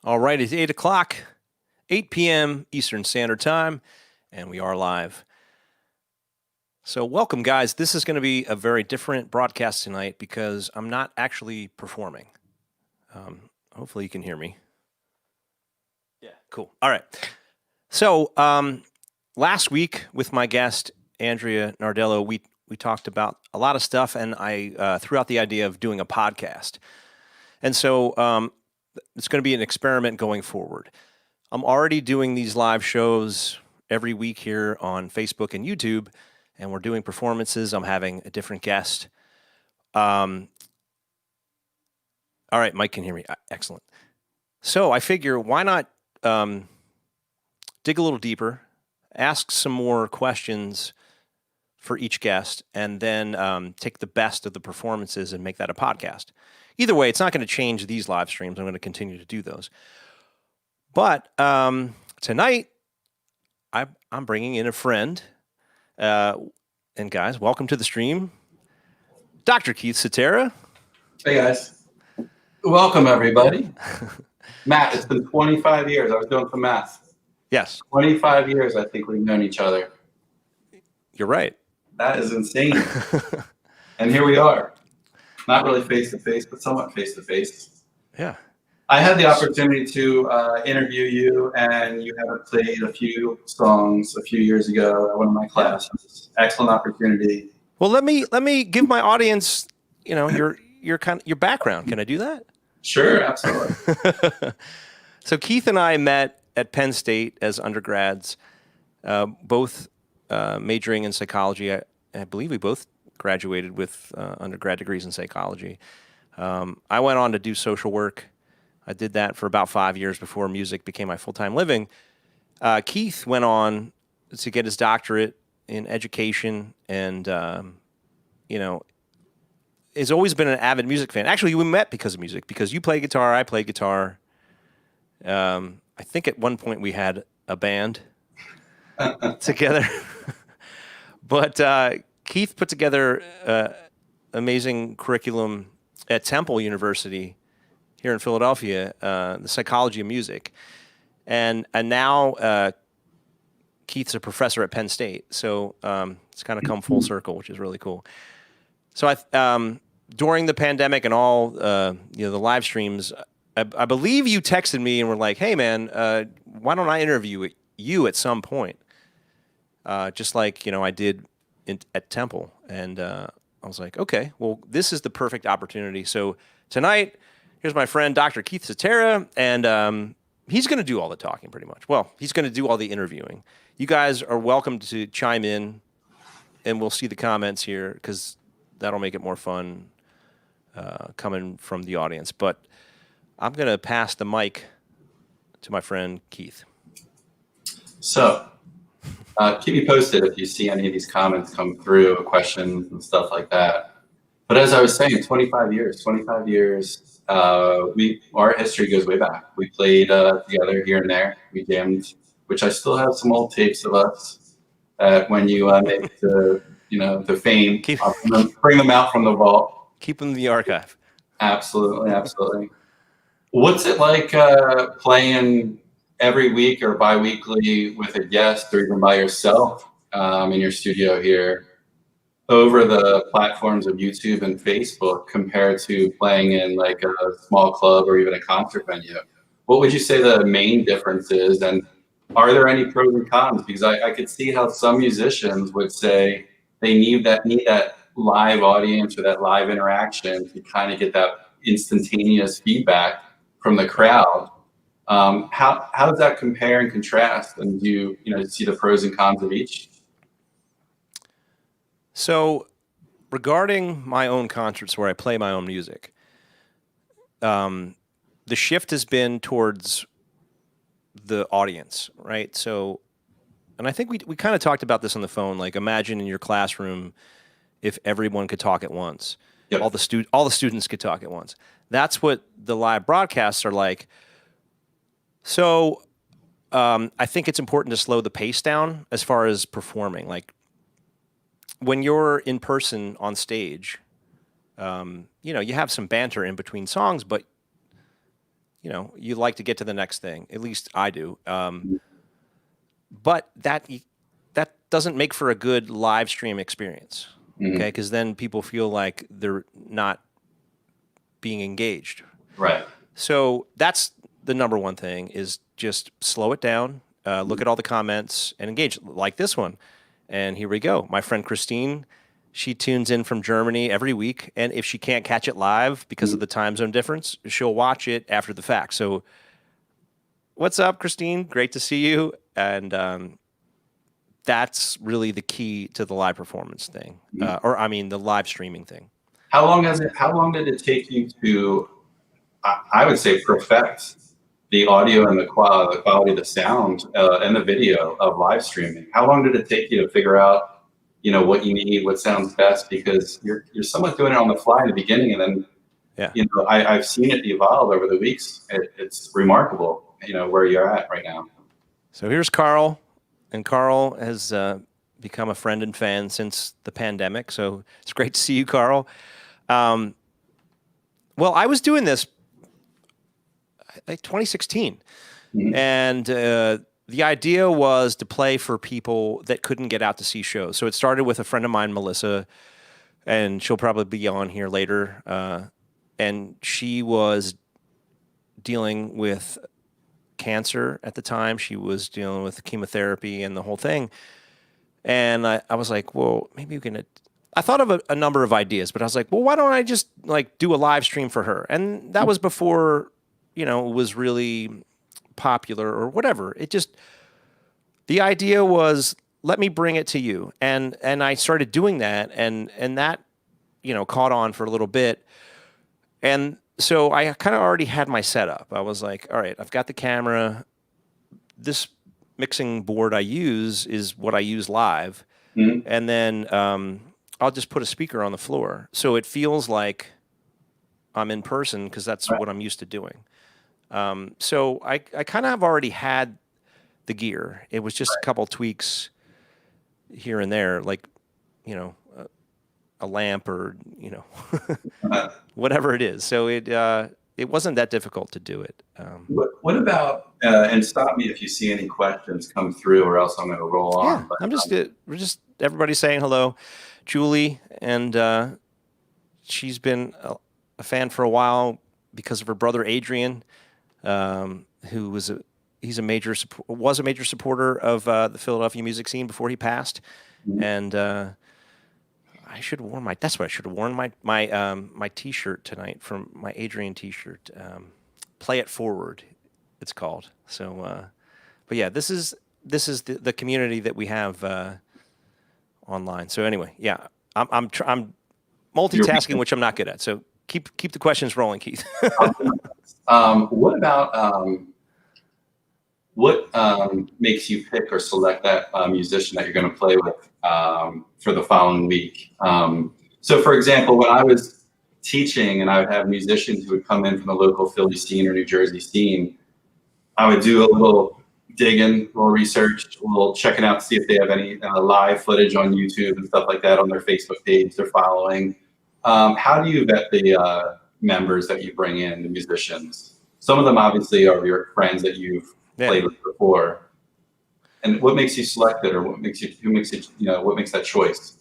All right, it's 8 o'clock, 8 p.m. Eastern Standard Time, and we are live. So welcome, guys. This is going to be a very different broadcast tonight because I'm not actually performing. Hopefully you can hear me. Yeah, cool. All right. So last week with my guest, Andrea Nardello, we talked about a lot of stuff, and I threw out the idea of doing a podcast. And so it's going to be an experiment going forward. I'm already doing these live shows every week here on Facebook and YouTube, and we're doing performances. I'm having a different guest. All right, Mike can hear me. Excellent. So I figure why not dig a little deeper, ask some more questions for each guest, and then take the best of the performances and make that a podcast. Either way, it's not going to change these live streams. I'm going to continue to do those. But tonight, I'm bringing in a friend. And guys, welcome to the stream. Dr. Keith Cetera. Hey, guys. Welcome, everybody. Matt, it's been 25 years. I was doing some math. Yes. 25 years, I think we've known each other. You're right. That is insane. And here we are. Not really face-to-face, but somewhat face-to-face. Yeah. I had the opportunity to interview you, and you had played a few songs a few years ago at one of my classes. Excellent opportunity. Well, let me give my audience, your background. Can I do that? Sure, absolutely. So Keith and I met at Penn State as undergrads, both majoring in psychology. I believe we both graduated with undergrad degrees in psychology. I went on to do social work. I did that for about 5 years before music became my full-time living. Keith went on to get his doctorate in education and, has always been an avid music fan. Actually, we met because of music, because you play guitar, I play guitar. I think at one point we had a band together. But Keith put together an amazing curriculum at Temple University here in Philadelphia, the psychology of music. And now Keith's a professor at Penn State. So it's kind of come full circle, which is really cool. So during the pandemic and all the live streams, I believe you texted me and were like, hey, man, why don't I interview you at some point? Just like, I did at Temple. And I was like, okay, well, this is the perfect opportunity. So tonight, here's my friend, Dr. Keith Cetera, and he's going to do all the talking pretty much. Well, he's going to do all the interviewing. You guys are welcome to chime in, and we'll see the comments here because that'll make it more fun coming from the audience. But I'm going to pass the mic to my friend, Keith. So keep me posted if you see any of these comments come through, questions and stuff like that. But as I was saying, 25 years. Our history goes way back. We played together here and there. We jammed, which I still have some old tapes of us when you make the fame. Bring them out from the vault. Keep them in the archive. Absolutely. What's it like playing every week or bi-weekly with a guest or even by yourself in your studio here over the platforms of YouTube and Facebook compared to playing in like a small club or even a concert venue? What would you say the main difference is, and are there any pros and cons? Because I could see how some musicians would say they need that live audience or that live interaction to kind of get that instantaneous feedback from the crowd. How does that compare and contrast? And do you see the pros and cons of each? So regarding my own concerts where I play my own music, the shift has been towards the audience, right? So, and I think we kind of talked about this on the phone, like imagine in your classroom if everyone could talk at once. Yep. All the students could talk at once. That's what the live broadcasts are like. So I think it's important to slow the pace down as far as performing. Like when you're in person on stage, you have some banter in between songs, but you know, you like to get to the next thing. At least I do. But that doesn't make for a good live stream experience. Okay, because then people feel like they're not being engaged. Right. So that's the number one thing, is just slow it down, look at all the comments and engage, like this one. And here we go. My friend Christine, she tunes in from Germany every week. And if she can't catch it live because of the time zone difference, she'll watch it after the fact. So what's up, Christine? Great to see you. And that's really the key to the live performance thing, or I mean, the live streaming thing. How long did it take you to, I would say, perfect the audio and the quality of the sound and the video of live streaming? How long did it take you to figure out, you know, what you need, what sounds best? Because you're somewhat doing it on the fly in the beginning, and then, you know, I've seen it evolve over the weeks. It's remarkable, you know, where you're at right now. So here's Carl, and Carl has become a friend and fan since the pandemic. So it's great to see you, Carl. Well, I was doing this like 2016, and the idea was to play for people that couldn't get out to see shows. So it started with a friend of mine, Melissa, and she'll probably be on here later. And she was dealing with cancer at the time. She was dealing with chemotherapy and the whole thing. And I was like, well, maybe we can. I thought of a number of ideas, but I was like, well, why don't I just like do a live stream for her? And that was before, you know, it was really popular or whatever. It just, the idea was, let me bring it to you. And I started doing that, and that, you know, caught on for a little bit. And so I kind of already had my setup. I was like, all right, I've got the camera. This mixing board I use is what I use live. And then I'll just put a speaker on the floor, so it feels like I'm in person, because that's what I'm used to doing. So I kind of have already had the gear. It was just a couple tweaks here and there, like, you know, a lamp or, you know, whatever it is. So it wasn't that difficult to do it. What about, and stop me if you see any questions come through, or else I'm going to roll on. Yeah, but, we're just everybody saying hello. Julie, and she's been a fan for a while because of her brother Adrian, who was a major supporter of the Philadelphia music scene before he passed. And I should have worn that's what I should have worn, my T-shirt tonight, from my Adrian T-shirt. Play It Forward, it's called. So, but yeah, this is the community that we have online. So anyway, yeah, I'm multitasking, which I'm not good at. So keep the questions rolling, Keith. What about what makes you pick or select that musician that you're going to play with for the following week? So, for example, when I was teaching and I would have musicians who would come in from the local Philly scene or New Jersey scene, I would do a little digging, a little research, a little checking out to see if they have any live footage on YouTube and stuff like that on their Facebook page they're following. How do you vet the members that you bring in, the musicians? Some of them obviously are your friends that you've played with before. And what makes you select it, or what makes that choice?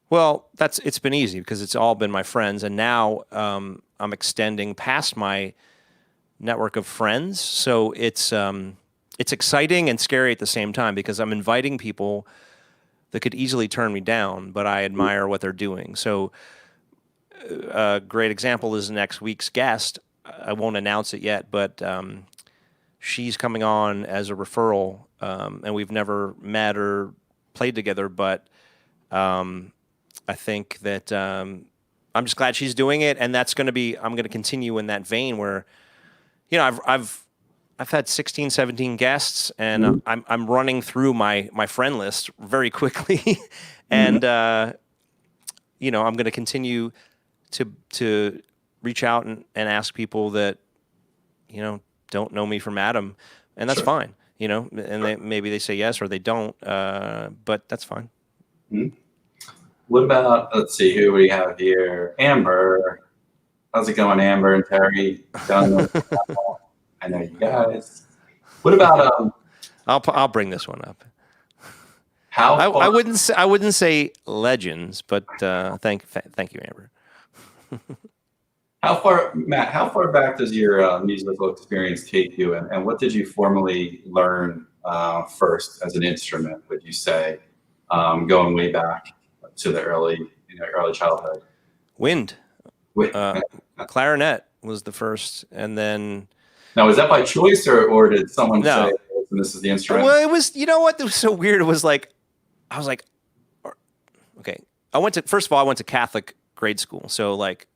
Well, it's been easy because it's all been my friends, and now I'm extending past my network of friends. So it's exciting and scary at the same time, because I'm inviting people that could easily turn me down, but I admire what they're doing. So a great example is next week's guest. I won't announce it yet, but she's coming on as a referral, and we've never met or played together, but I think that I'm just glad she's doing it, and I'm going to continue in that vein where, you know, I've had 16, 17 guests, and I'm running through my friend list very quickly, and you know, I'm going to continue to reach out and ask people that, you know, don't know me from Adam, and that's fine, you know, and maybe they say yes or they don't, but that's fine. What about, let's see, who we have here? Amber. How's it going, Amber and Terry? Done. I know you guys. What about I'll bring this one up. how I far? wouldn't say legends, but thank you, Amber. How far, Matt? How far back does your musical experience take you, and what did you formally learn first as an instrument? Would you say, going way back to the early childhood? Wind, Wait, clarinet was the first, and then now is that by choice, or did someone no. say, "This is the instrument"? Well, it was. You know what? It was so weird. It was like, I was like, okay. I went to Catholic grade school, so like,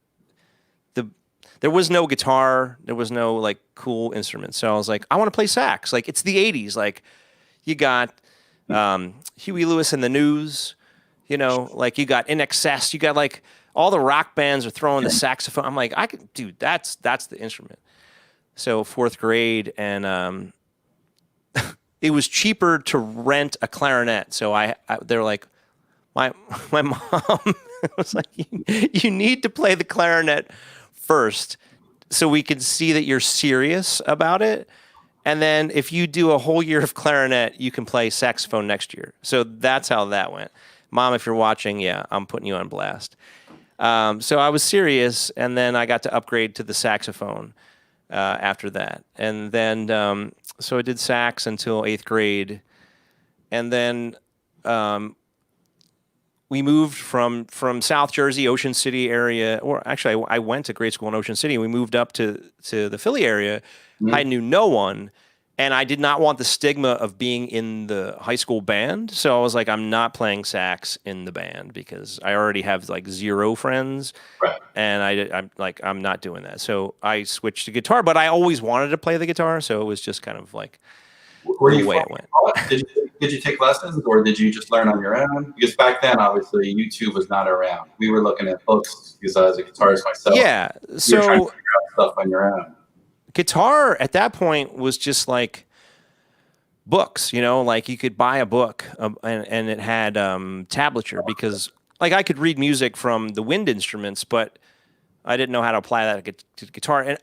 there was no guitar, there was no like cool instruments. So I was like, I want to play sax. Like it's the '80s. Like you got Huey Lewis and the News. You know, like you got In Excess. You got like all the rock bands are throwing the saxophone. I'm like, dude, that's the instrument. So fourth grade, and it was cheaper to rent a clarinet. So they're like, my mom was like, you need to play the clarinet first, so we can see that you're serious about it. And then if you do a whole year of clarinet, you can play saxophone next year. So that's how that went. Mom, if you're watching, yeah, I'm putting you on blast. So I was serious, and then I got to upgrade to the saxophone after that. And then, so I did sax until 8th grade. And then we moved from South Jersey, Ocean City area, or actually I went to grade school in Ocean City. We moved up to the Philly area. Mm-hmm. I knew no one, and I did not want the stigma of being in the high school band. So I was like, I'm not playing sax in the band because I already have like 0 friends, Right. And I'm not doing that. So I switched to guitar, but I always wanted to play the guitar, so it was just kind of like the way it went. Did you take lessons, or did you just learn on your own? Because back then, obviously, YouTube was not around. We were looking at books because I was a guitarist myself. Yeah, so you were trying to figure out stuff on your own. Guitar at that point was just like books, you know, like you could buy a book and it had tablature, because like I could read music from the wind instruments, but I didn't know how to apply that to guitar. And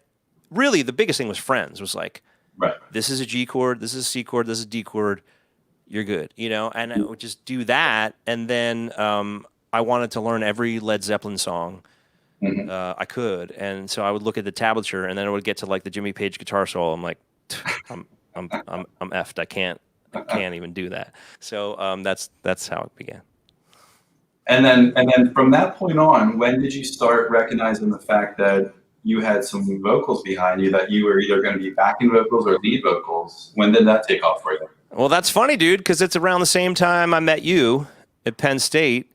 really, the biggest thing was friends. Was like, right, this is a G chord, this is a C chord, this is a D chord. You're good, you know. And I would just do that, and then I wanted to learn every Led Zeppelin song. Mm-hmm. I could, and so I would look at the tablature, and then I would get to like the Jimmy Page guitar solo. I'm like, I'm effed. I can't even do that. So that's how it began. And then from that point on, when did you start recognizing the fact that you had some vocals behind you, that you were either going to be backing vocals or lead vocals? When did that take off for you? Well, that's funny, dude, because it's around the same time I met you at Penn State.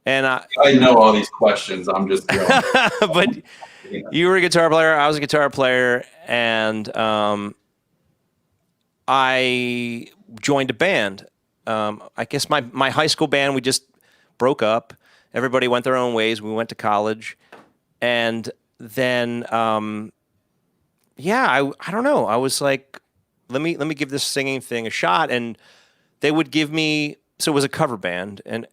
And I know all these questions. I'm just going. But you were a guitar player. I was a guitar player. And I joined a band. I guess my high school band, we just broke up. Everybody went their own ways. We went to college. And then, I don't know. I was like, let me give this singing thing a shot. And they would give me, so it was a cover band. And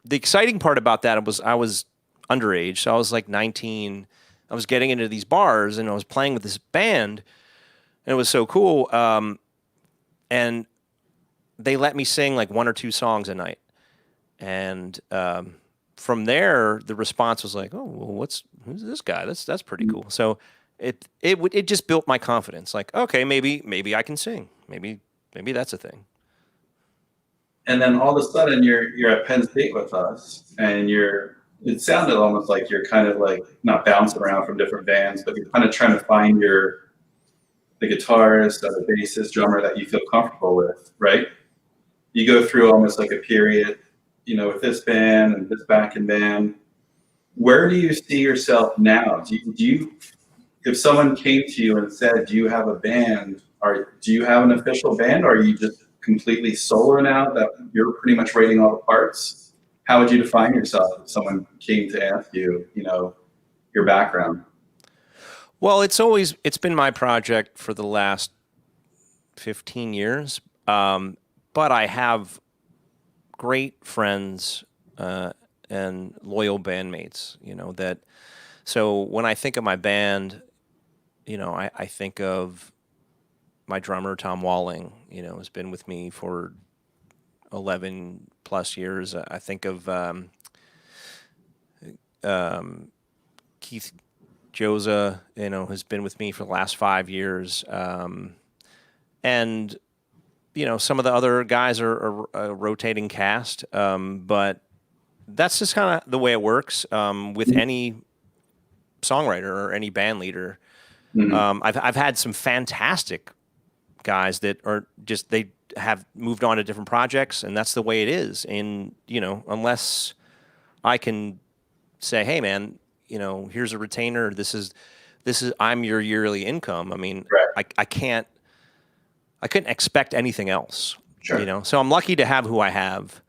the exciting part about that was I was underage. So I was like 19. I was getting into these bars and I was playing with this band, and it was so cool. And they let me sing like 1 or 2 songs a night. And from there, the response was like, oh, well, who's this guy? That's pretty cool. So it just built my confidence. Like, okay, maybe I can sing. Maybe that's a thing. And then all of a sudden you're at Penn State with us, and it sounded almost like you're kind of like not bouncing around from different bands, but you're kind of trying to find the guitarist or the bassist, drummer that you feel comfortable with, right? You go through almost like a period, you know, with this band and this backing band. Where do you see yourself now? Do you, if someone came to you and said, do you have a band, or do you have an official band, or are you just completely solo now that you're pretty much writing all the parts? How would you define yourself if someone came to ask you, you know, your background? Well, it's been my project for the last 15 years. But I have great friends and loyal bandmates, you know, that So when I think of my band, I think of my drummer Tom Walling. Has been with me for 11 plus years. I think of Keith Joza, has been with me for the last 5 years. And some of the other guys are a rotating cast, but that's just kind of the way it works with any songwriter or any band leader. I've had some fantastic guys that are just they have moved on to different projects, and that's the way it is. And unless I can say, hey man, here's a retainer. This is I'm your yearly income. I mean, Right. I couldn't expect anything else. Sure. So I'm lucky to have who I have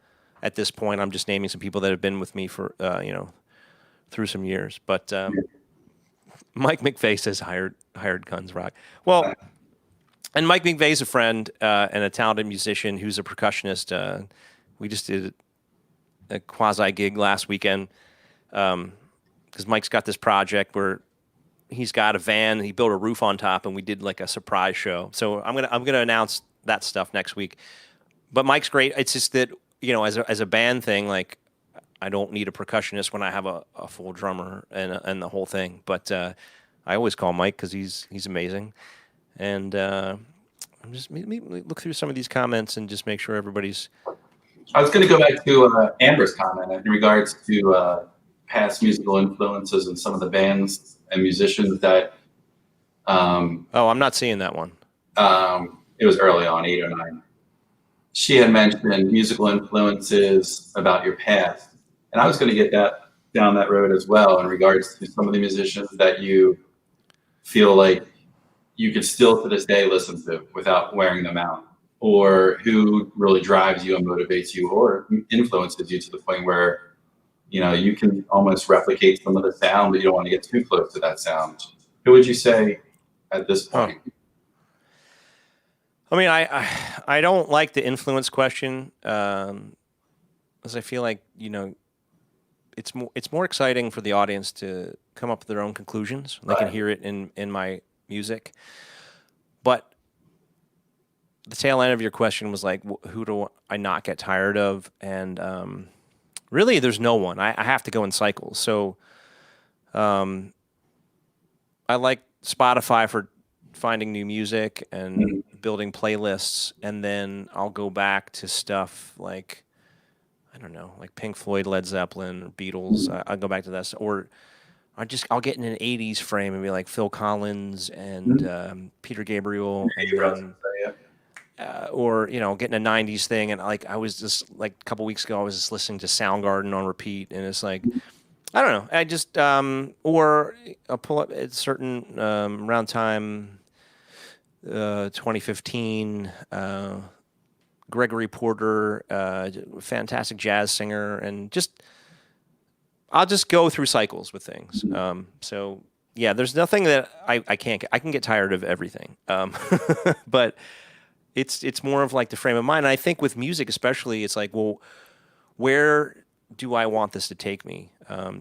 at this point. I'm just naming some people that have been with me for through some years. But Mike McVeigh says hired Guns Rock. Well, and Mike McVeigh's a friend and a talented musician who's a percussionist. We just did a quasi gig last weekend because Mike's got this project where he's got a van. He built a roof on top, and we did like a surprise show. So I'm gonna announce that stuff next week. But Mike's great. It's just that as a band thing, like I don't need a percussionist when I have a full drummer and the whole thing. But I always call Mike because he's amazing. And I'm just let me look through some of these comments and just make sure everybody's. I was going to go back to Amber's comment in regards to past musical influences and some of the bands and musicians that. Oh, I'm not seeing that one. It was early on, 8 or 9. She had mentioned musical influences about your past, and I was going to get down that road as well in regards to some of the musicians that you feel like you could still to this day listen to without wearing them out, or who really drives you and motivates you or influences you to the point where you can almost replicate some of the sound, but you don't want to get too close to that sound. Who would you say at this point? I mean, I don't like the influence question, as I feel like it's more exciting for the audience to come up with their own conclusions. They can hear it in my music, but the tail end of your question was like, who do I not get tired of? And really, there's no one. I have to go in cycles. So I like Spotify for finding new music and building playlists, and then I'll go back to stuff like, I don't know, like Pink Floyd, Led Zeppelin, or Beatles. I'll go back to that, or I'll get in an '80s frame and be like Phil Collins and Peter Gabriel, and or get in a '90s thing, and like I was just like a couple weeks ago, I was just listening to Soundgarden on repeat, and it's like. I don't know. I just or I'll pull up at certain around time 2015. Gregory Porter, fantastic jazz singer, and I'll just go through cycles with things. So yeah, there's nothing that I can't. I can get tired of everything, but it's more of like the frame of mind. And I think with music, especially, it's like, well, where do I want this to take me?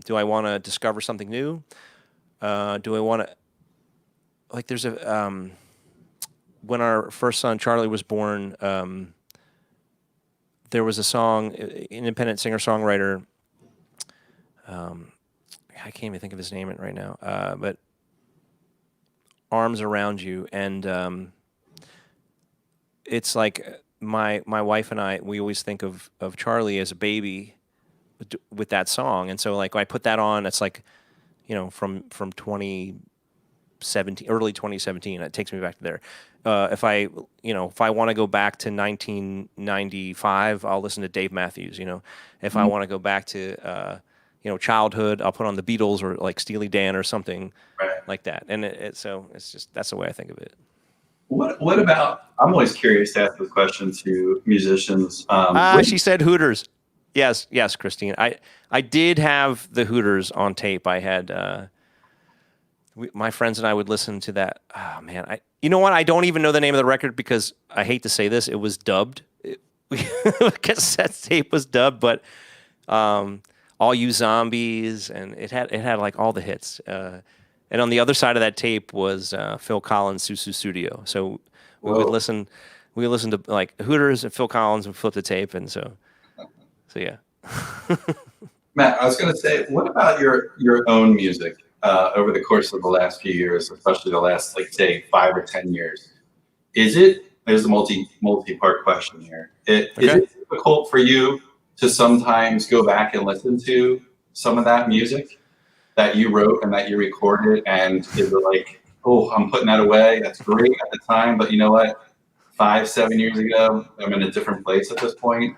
Do I want to discover something new? Do I want to, like, there's a, when our first son, Charlie, was born, there was a song, independent singer-songwriter, I can't even think of his name right now, but Arms Around You. And it's like my wife and I, we always think of Charlie as a baby with that song, and so like when I put that on, it's like, from 2017, early 2017, it takes me back to there. If I want to go back to 1995, I'll listen to Dave Matthews. If I want to go back to childhood, I'll put on the Beatles or like Steely Dan or something like that. And so it's just, that's the way I think of it. What about? I'm always curious to ask this question to musicians. She said Hooters. Yes, Christine. I did have the Hooters on tape. I had my friends and I would listen to that. Oh man, you know what? I don't even know the name of the record because I hate to say this. It was dubbed. Cassette tape was dubbed, but All You Zombies, and it had like all the hits. And on the other side of that tape was Phil Collins' Susu Studio. So we would Whoa. listen to like Hooters and Phil Collins and flip the tape, and so yeah. Matt, I was going to say, what about your own music over the course of the last few years, especially the last, like, say, 5 or 10 years? There's a multi-part question here. Is Okay. it difficult for you to sometimes go back and listen to some of that music that you wrote and that you recorded, and is it like, oh, I'm putting that away? That's great at the time, but you know what? 5, 7 years ago, I'm in a different place at this point.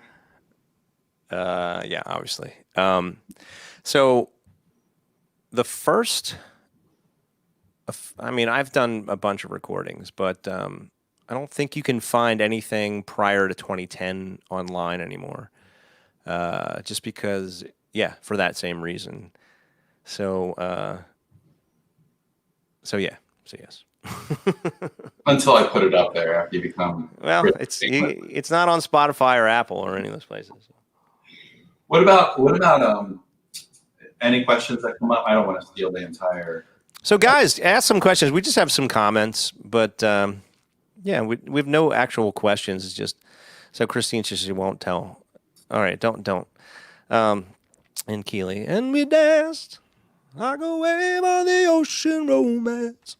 Yeah, obviously. So the first, I mean, I've done a bunch of recordings, but I don't think you can find anything prior to 2010 online anymore. Just because, yeah, for that same reason. So, so yes. Until I put it up there after you become Well, really famous. it's not on Spotify or Apple or any of those places. What about any questions that come up? I don't want to steal the entire. So, guys, ask some questions. We just have some comments, but yeah, we have no actual questions. It's just so Christine says she won't tell. All right, don't. And Keely, and we danced like a wave on the ocean, romance.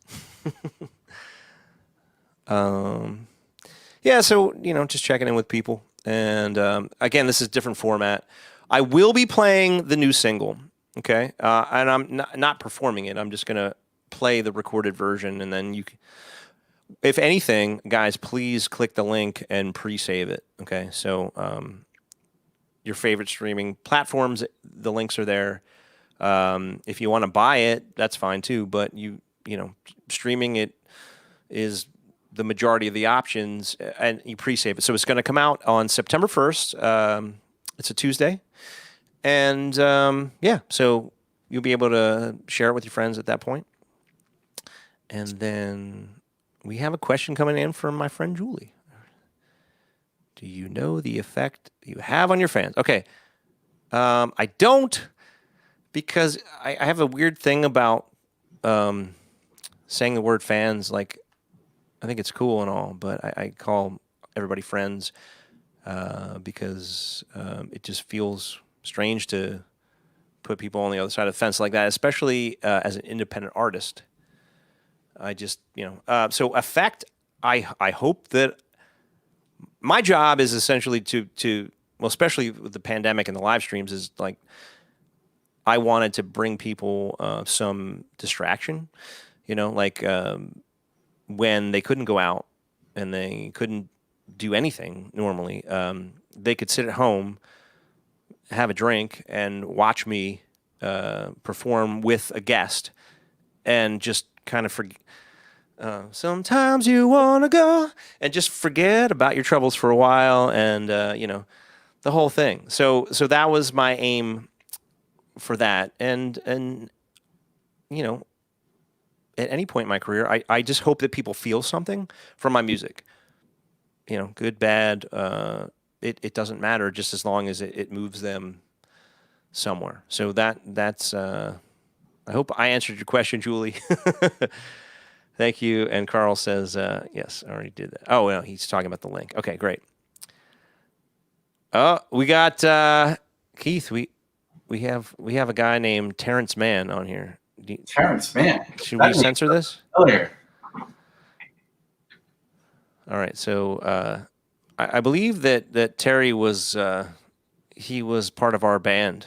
Yeah, so just checking in with people, and again, this is a different format. I will be playing the new single, okay, and I'm not performing it. I'm just gonna play the recorded version, and then if anything, guys, please click the link and pre-save it. Okay, so your favorite streaming platforms, the links are there. If you want to buy it, that's fine too. But streaming it is the majority of the options, and you pre-save it. So it's going to come out on September 1st. It's a Tuesday, and yeah, so you'll be able to share it with your friends at that point. And then we have a question coming in from my friend Julie. Do you know the effect you have on your fans? Okay. I don't, because I have a weird thing about saying the word fans. Like, I think it's cool and all, but I call everybody friends because it just feels strange to put people on the other side of the fence like that, especially as an independent artist. I just, so effect, I hope that my job is essentially to well, especially with the pandemic and the live streams, is like I wanted to bring people some distraction, like when they couldn't go out and they couldn't do anything normally, they could sit at home, have a drink, and watch me perform with a guest, and just kind of forget. Sometimes you want to go and just forget about your troubles for a while, and the whole thing. So that was my aim for that, and at any point in my career, I just hope that people feel something from my music. Good, bad, it doesn't matter, just as long as it moves them somewhere. So that's I hope I answered your question, Julie. Thank you. And Carl says, yes, I already did that. Oh, no, he's talking about the link. Okay, great. Oh, we got Keith. We have a guy named Terrence Mann on here. Terrence Mann. Should we censor this? Earlier. All right. So I believe that Terry was he was part of our band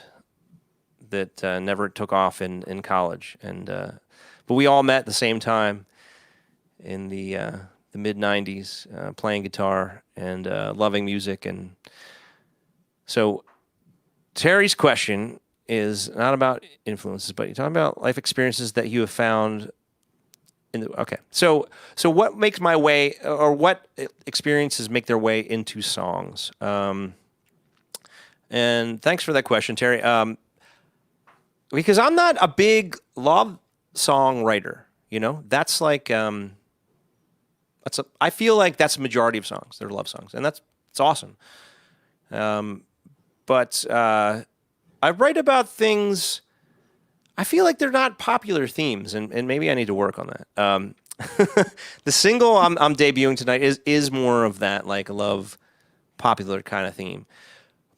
that never took off in college, and but we all met at the same time in the mid '90s, playing guitar and loving music. And so Terry's question is not about influences, but you're talking about life experiences that you have found in the, okay. So what makes my way, or what experiences make their way into songs? And thanks for that question, Terry. Because I'm not a big love song writer, that's like, I feel like that's the majority of songs. They're love songs, and it's awesome. But I write about things. I feel like they're not popular themes, and maybe I need to work on that. The single I'm debuting tonight is more of that like love popular kind of theme,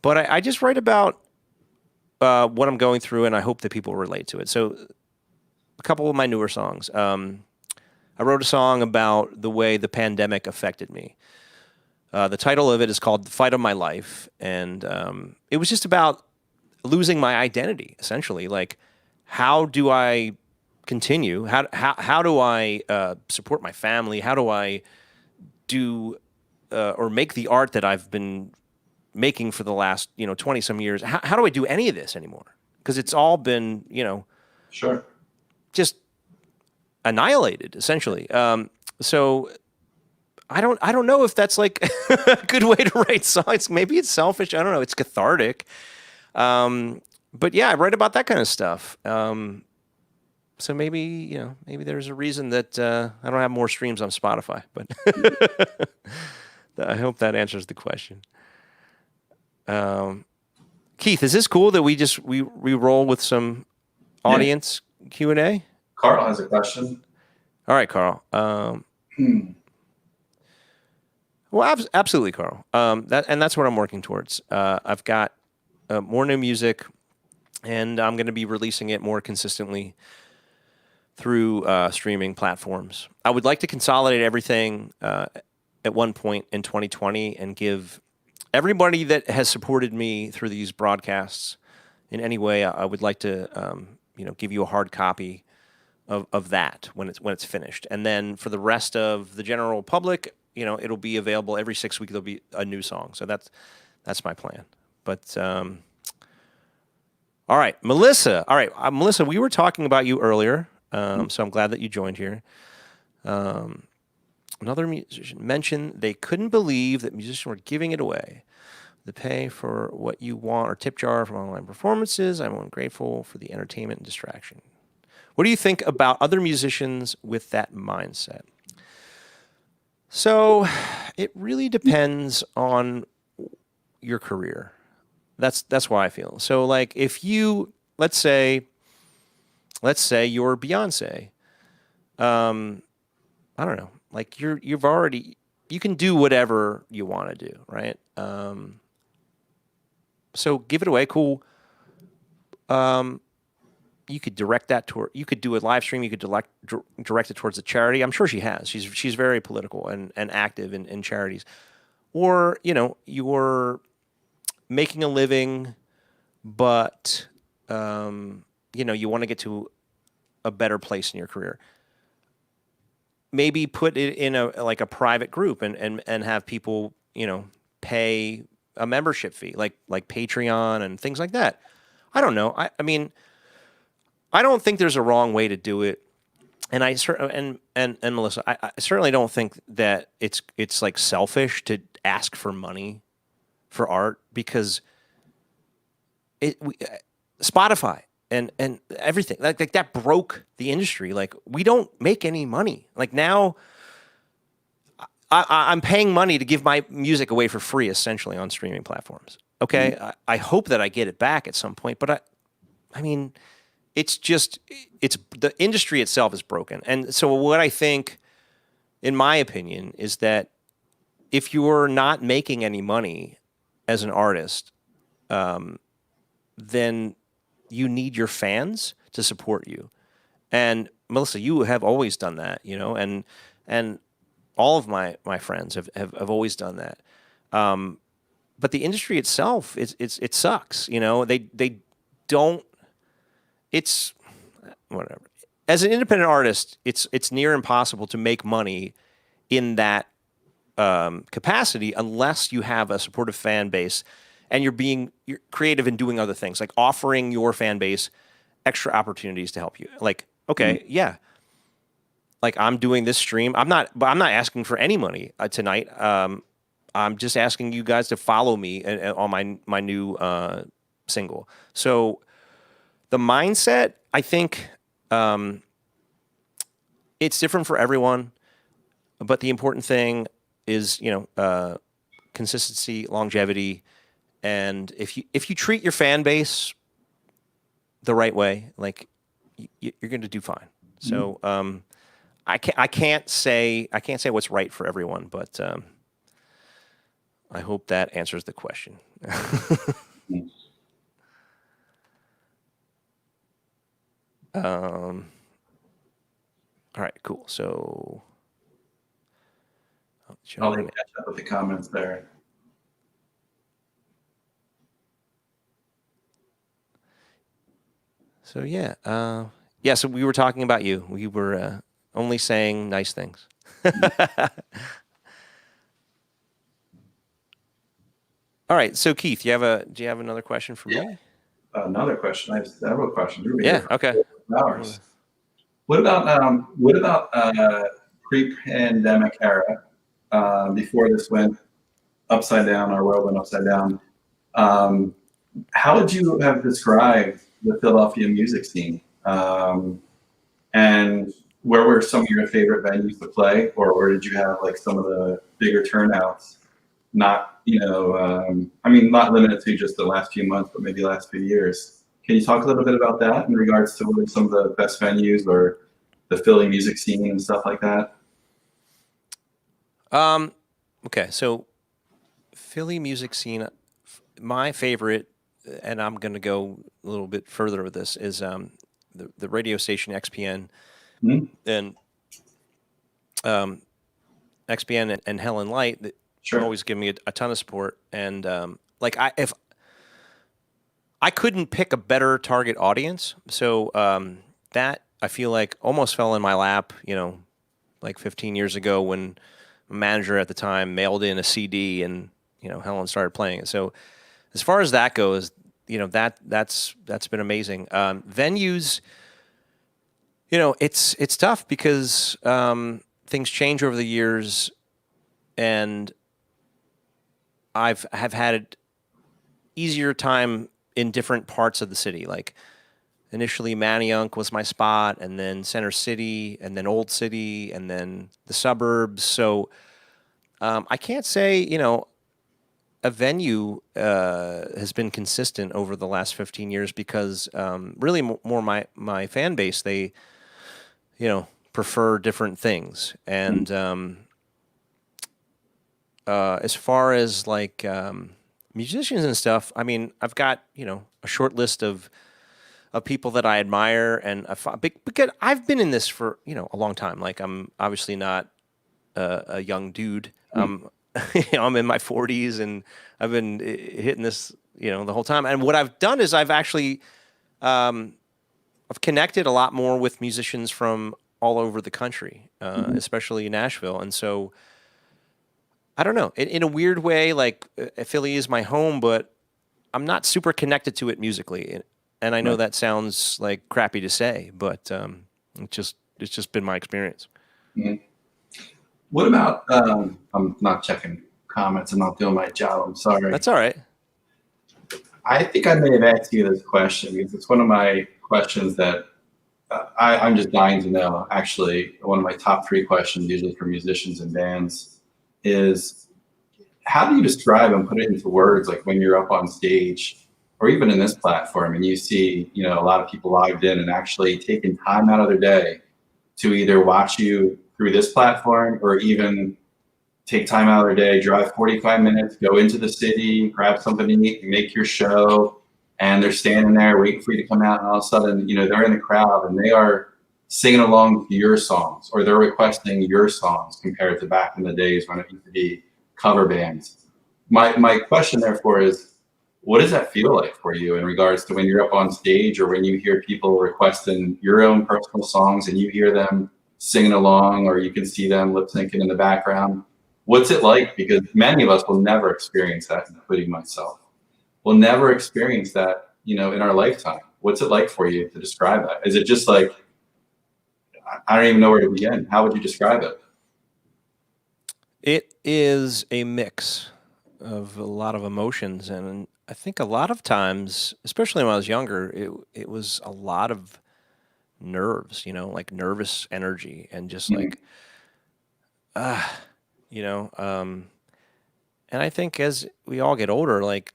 but I just write about what I'm going through, and I hope that people relate to it. So a couple of my newer songs. I wrote a song about the way the pandemic affected me. The title of it is called "The Fight of My Life," and it was just about losing my identity, essentially. Like, how do I continue? How do I support my family? How do I do or make the art that I've been making for the last 20 some years? How do I do any of this anymore? Because it's all been Sure. just annihilated essentially. So I don't know if that's like a good way to write songs. Maybe it's selfish. I don't know. It's cathartic. But yeah, I write about that kind of stuff. So maybe maybe there's a reason that I don't have more streams on Spotify. But I hope that answers the question. Keith, is this cool that we roll with some audience Q&A? Carl has a question. All right, Carl. Well, absolutely, Carl. That's what I'm working towards. I've got more new music, and I'm going to be releasing it more consistently through streaming platforms. I would like to consolidate everything at one point in 2020 and give everybody that has supported me through these broadcasts in any way. I would like to give you a hard copy of that when it's finished, and then for the rest of the general public, it'll be available every 6 weeks. There'll be a new song. So that's my plan. But all right, Melissa. All right, Melissa, we were talking about you earlier, so I'm glad that you joined here. Another musician mentioned they couldn't believe that musicians were giving it away. The pay for what you want or tip jar from online performances. I'm ungrateful for the entertainment and distraction. What do you think about other musicians with that mindset? So it really depends on your career. That's why I feel. So like if you let's say you're Beyonce, I don't know, like you can do whatever you want to do, right? So give it away, cool. You could direct that toward. You could do a live stream. You could direct it towards a charity. I'm sure she has. She's very political and active in charities. Or you're making a living, but you want to get to a better place in your career. Maybe put it in a private group and have people pay a membership fee like Patreon and things like that. I don't know. I mean, I don't think there's a wrong way to do it, and and Melissa, I certainly don't think that it's like selfish to ask for money for art, because Spotify and everything like that broke the industry. Like, we don't make any money. Like, now I'm paying money to give my music away for free, essentially, on streaming platforms. Okay, I hope that I get it back at some point, but I mean, it's the industry itself is broken. And so what I think, in my opinion, is that if you're not making any money as an artist, then you need your fans to support you. And Melissa, you have always done that, and all of my friends have always done that. But the industry itself, it sucks. They don't. It's whatever. As an independent artist, it's near impossible to make money in that capacity unless you have a supportive fan base and you're creative and doing other things, like offering your fan base extra opportunities to help you. Like, okay, yeah, like I'm doing this stream. I'm not asking for any money tonight. I'm just asking you guys to follow me on my new single. So the mindset, I think, it's different for everyone, but the important thing is, consistency, longevity, and if you treat your fan base the right way, like you're going to do fine. So I can't say what's right for everyone, but I hope that answers the question. All right, cool. So, I'll catch up with the comments there. So yeah, yeah. So we were talking about you. We were only saying nice things. All right. So Keith, do you have another question for me? Another question. I have several questions. Yeah. Okay. Hours. What about pre-pandemic era? Before this went upside down, our world went upside down. How would you have described the Philadelphia music scene? And where were some of your favorite venues to play, or where did you have like some of the bigger turnouts? Not, I mean, not limited to just the last few months, but maybe the last few years. Can you talk a little bit about that in regards to what are some of the best venues or the Philly music scene and stuff like that? Okay, so Philly music scene, my favorite, and I'm going to go a little bit further with this, is the radio station XPN, and XPN and Helen Light that always give me a ton of support. And if I couldn't pick a better target audience, so that I feel like almost fell in my lap, like 15 years ago when a manager at the time mailed in a CD and Helen started playing it. So as far as that goes, that's been amazing. Venues, it's tough because things change over the years, and have had an easier time in different parts of the city. Like initially Manayunk was my spot, and then Center City, and then Old City, and then the suburbs. So I can't say, a venue has been consistent over the last 15 years because really more my fan base, they, prefer different things. And as far as like musicians and stuff, I mean, I've got, a short list of people that I admire, and because I've been in this for, a long time. Like I'm obviously not a young dude. I'm in my 40s, and I've been hitting this, the whole time. And what I've done is I've actually, I've connected a lot more with musicians from all over the country, especially Nashville. And so, I don't know, in a weird way, like Philly is my home, but I'm not super connected to it musically. And I know that sounds like crappy to say, but it's just been my experience. Mm-hmm. What about, I'm not checking comments. I'm not doing my job. I'm sorry. That's all right. I think I may have asked you this question because it's one of my questions that I'm just dying to know. Actually, one of my top 3 questions usually for musicians and bands is, how do you describe and put it into words, like when you're up on stage or even in this platform and you see, a lot of people logged in and actually taking time out of their day to either watch you through this platform or even take time out of their day, drive 45 minutes, go into the city, grab something to eat, make your show, and they're standing there waiting for you to come out, and all of a sudden, they're in the crowd and they are singing along to your songs, or they're requesting your songs compared to back in the days when it used to be cover bands. My question therefore is, what does that feel like for you in regards to when you're up on stage or when you hear people requesting your own personal songs and you hear them singing along, or you can see them lip syncing in the background? What's it like? Because many of us will never experience that, including myself. We'll never experience that, in our lifetime. What's it like for you to describe that? Is it just like, I don't even know where to begin. How would you describe it? It is a mix of a lot of emotions, and I think a lot of times, especially when I was younger, it was a lot of nerves, like nervous energy, and just like, and I think as we all get older, like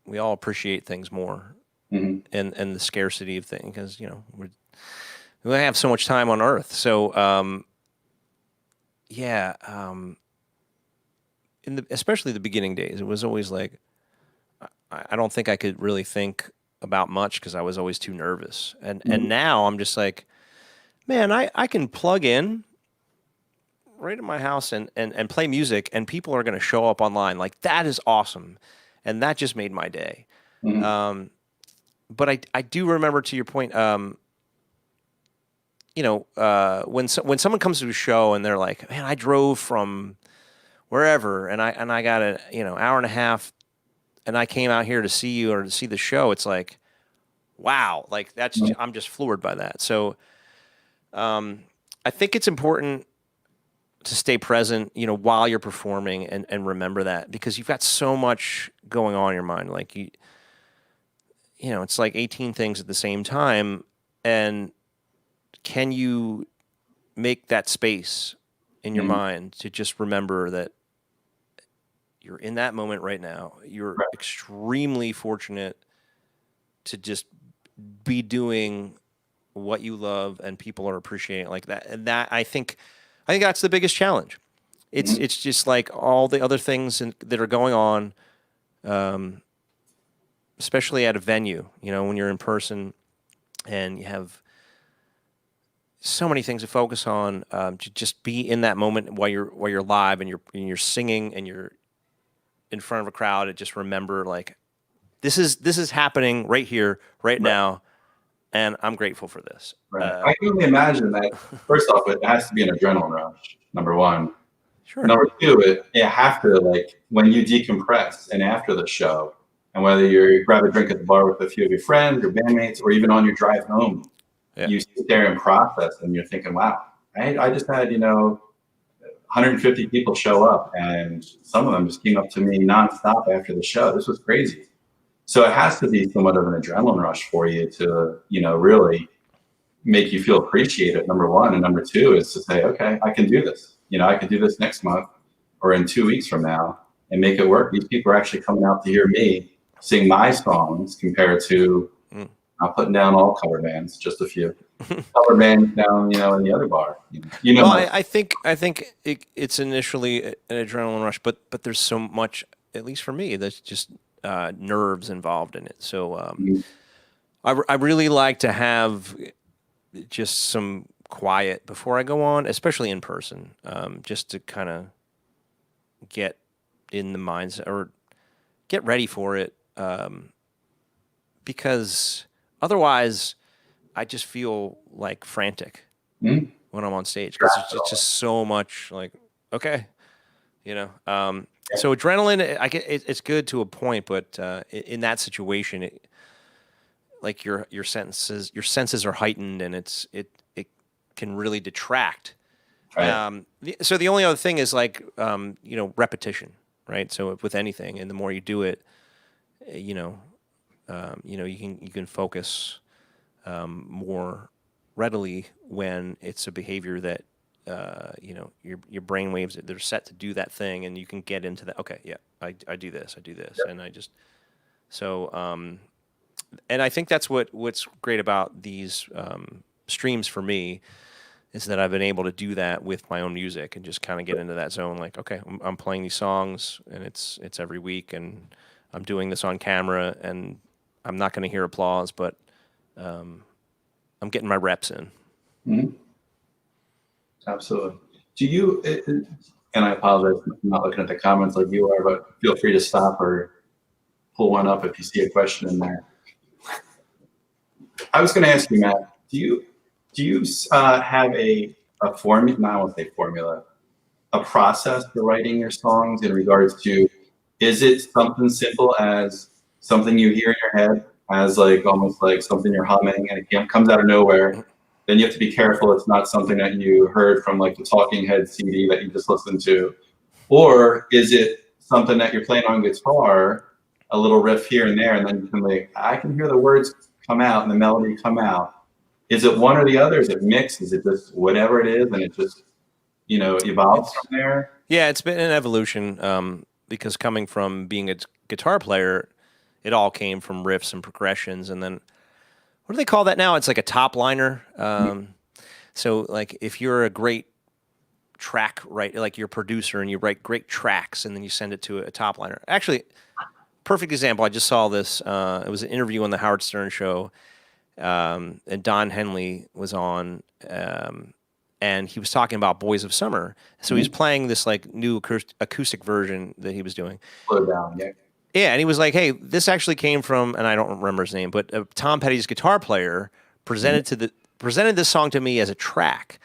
we all appreciate things more. Mhm. and the scarcity of things, because we only have so much time on Earth. So yeah, especially the beginning days, it was always like I don't think I could really think about much because I was always too nervous. And Mhm. now I'm just like, man, I can plug in right in my house and play music, and people are going to show up online. Like, that is awesome. And that just made my day. Mhm. Um, but I do remember, to your point, when someone comes to a show and they're like, man, I drove from wherever and I got a, hour and a half and I came out here to see you or to see the show. It's like, wow, like Mhm. I'm just floored by that. So, I think it's important to stay present, while you're performing and remember that, because you've got so much going on in your mind. Like it's like 18 things at the same time. And can you make that space in your Mhm. mind to just remember that you're in that moment right now? You're Right. extremely fortunate to just be doing what you love and people are appreciating it like that. And that I think that's the biggest challenge. It's Mhm. it's just like all the other things that are going on, um, especially at a venue. When you're in person and you have so many things to focus on, to just be in that moment while you're live and you're singing and you're in front of a crowd, and just remember, like, this is happening right here, right Right. now, and I'm grateful for this. Right. I can only imagine that. First off, it has to be an adrenaline rush. Number one. Sure. Number two, you have to, like, when you decompress and after the show, and whether you grab a drink at the bar with a few of your friends or bandmates, or even on your drive home, Yeah. you sit there and process, and you're thinking, "Wow, I just had 150 people show up, and some of them just came up to me nonstop after the show. This was crazy." So it has to be somewhat of an adrenaline rush for you to, really make you feel appreciated, number one. And number two is to say, okay, I can do this. I can do this next month or in 2 weeks from now and make it work. These people are actually coming out to hear me sing my songs compared to Mm. not putting down all cover bands, just a few cover bands down, in the other bar. Well, My I think it's initially an adrenaline rush, but there's so much, at least for me, that's just nerves involved in it. So I really like to have just some quiet before I go on, especially in person, just to kind of get in the mindset or get ready for it, because otherwise I just feel like frantic Mhm. when I'm on stage, because Scratch it's it just, all. just so much, like, okay, Yeah. so adrenaline, I get it's good to a point, but in that situation, like your senses are heightened, and it can really detract. Right. So the only other thing is, like, repetition, right? So with anything, and the more you do it, uh, you know, you can focus more readily when it's a behavior that your brain waves, they're set to do that thing, and you can get into that. Okay, yeah, I do this, and I just so and I think that's what's great about these streams for me, is that I've been able to do that with my own music and just kind of get into that zone. Like, okay, I'm playing these songs, and it's every week, and I'm doing this on camera, and I'm not going to hear applause, but I'm getting my reps in. Mhm. Absolutely. Do you, and I apologize, I'm not looking at the comments like you are, but feel free to stop or pull one up if you see a question in there. I was going to ask you, Matt, do you have a formula? No, I won't say formula. A process for writing your songs in regards to, is it something simple as something you hear in your head, as like almost like something you're humming and it comes out of nowhere? Then you have to be careful it's not something that you heard from like the Talking Heads CD that you just listened to. Or is it something that you're playing on guitar, a little riff here and there, and then you can, like, I can hear the words come out and the melody come out. Is it one or the other? Is it mixed? Is it just whatever it is and it just, evolves It's from there? Yeah, it's been an evolution, because coming from being a guitar player, it all came from riffs and progressions. And then what do they call that now? It's like a top liner. So like if you're a great track, right, like you're a producer and you write great tracks and then you send it to a top liner. Actually, perfect example. I just saw this. It was an interview on the Howard Stern show, and Don Henley was on, and he was talking about Boys of Summer. So he's playing this like new acoustic version that he was doing. Slow down, yeah. Yeah, and he was like, "Hey, this actually came from," and I don't remember his name, but Tom Petty's guitar player presented this song to me as a track.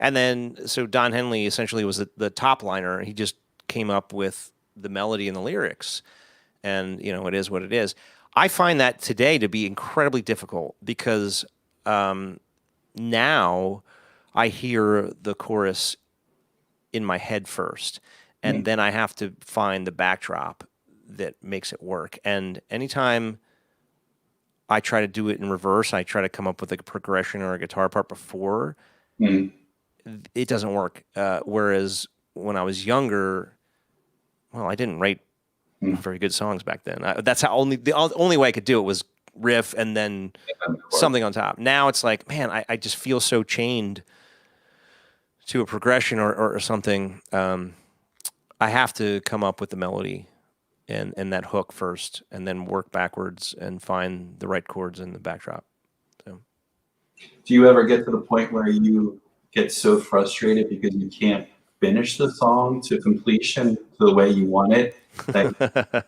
And then, so Don Henley essentially was the top liner. He just came up with the melody and the lyrics. And, you know, it is what it is. I find that today to be incredibly difficult because now I hear the chorus in my head first. And then I have to find the backdrop that makes it work. And anytime I try to do it in reverse, I try to come up with a progression or a guitar part before, it doesn't work. Whereas when I was younger, well, I didn't write very good songs back then. That's how the only way I could do it was riff and then something on top. Now it's like, man, I just feel so chained to a progression or something. I have to come up with the melody and that hook first, and then work backwards and find the right chords in the backdrop. So, do you ever get to the point where you get so frustrated because you can't finish the song to completion to the way you want it, that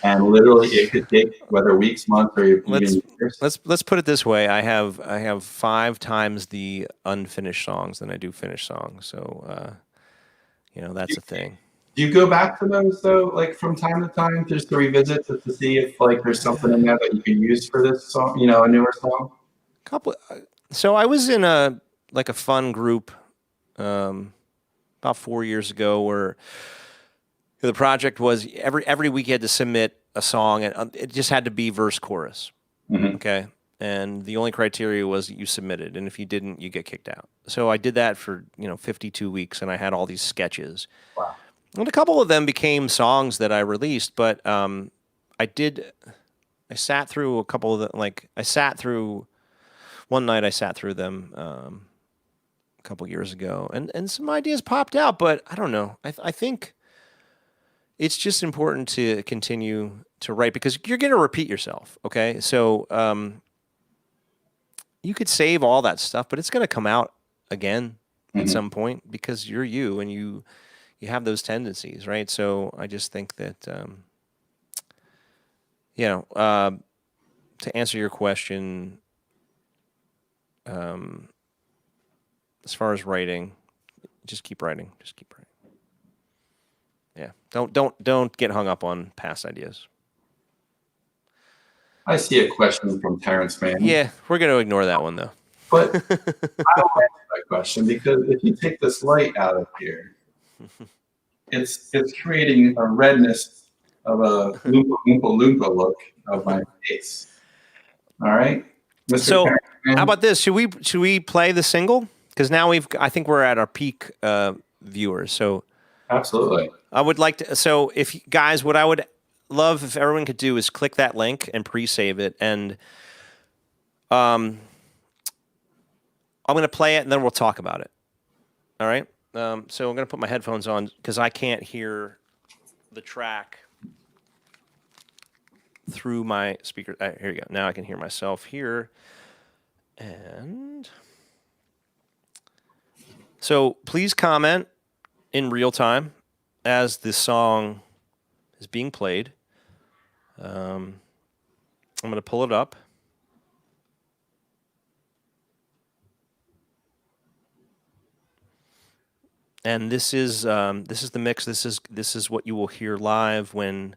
and literally it could take whether weeks, months, or even years? Let's put it this way: I have 5 times the unfinished songs than I do finished songs. So you know, that's a thing. Do you go back to those though, like from time to time, just to revisit to see if like there's something in there that you can use for this song, you know, a newer song? So I was in a fun group about 4 years ago where the project was every week you had to submit a song, and it just had to be verse chorus. Okay. And the only criteria was that you submitted, and if you didn't, you get kicked out. So I did that for 52 weeks, and I had all these sketches. Wow. And a couple of them became songs that I released, but I sat through a couple of them. One night I sat through them a couple years ago, and some ideas popped out, but I don't know. I think it's just important to continue to write because you're going to repeat yourself, okay? So you could save all that stuff, but it's going to come out again at some point because you're you and you have those tendencies, right? So I just think that, to answer your question, as far as writing, just keep writing. Just keep writing. Yeah. Don't get hung up on past ideas. I see a question from Terrence Mann. Yeah, we're going to ignore that one though. But I don't answer that question because if you take this light out of here, it's creating a redness of a Loompa Loompa look of my face. All right, Mr. So Terrence Mann, how about this? Should we play the single? Because now I think we're at our peak viewers. So absolutely. I would like to. So what I would love if everyone could do is click that link and pre-save it, and I'm going to play it, and then we'll talk about it. All right. So I'm going to put my headphones on because I can't hear the track through my speaker. Here you go. Now I can hear myself here. And so please comment in real time as this song is being played. I'm going to pull it up. And this is the mix. This is what you will hear live when.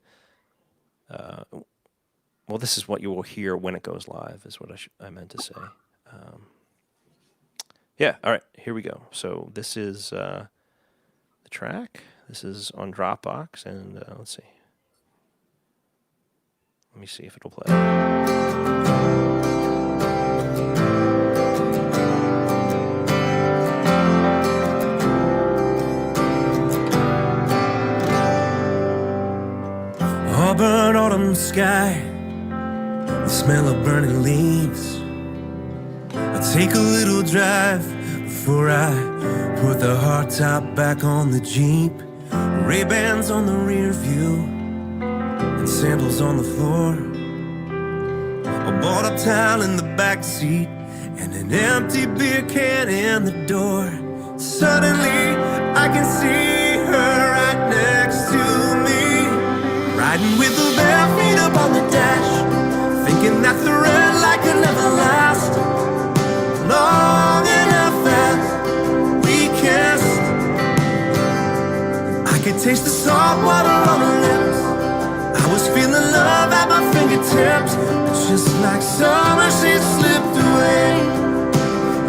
This is what you will hear when it goes live. Is what I meant to say. Yeah. All right. Here we go. So this is the track. This is on Dropbox, and let's see. Let me see if it'll play. auburn autumn sky, the smell of burning leaves. I'll take a little drive before I put the hardtop back on the Jeep. Ray-Bans on the rear view and sandals on the floor. I bought a towel in the back seat and an empty beer can in the door. Suddenly I can see her right next to me, riding with her bare feet up on the dash, thinking that the red light could never last long enough as we kissed. I could taste the salt water on her lips. I was feeling love at my fingertips. Just like summer, she slipped away,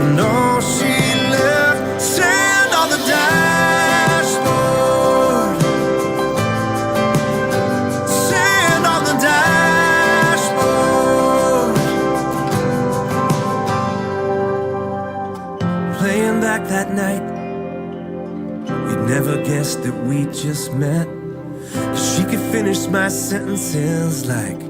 and all she left, sand on the dashboard, sand on the dashboard. Playing back that night, you'd never guessed that we just met. She could finish my sentences like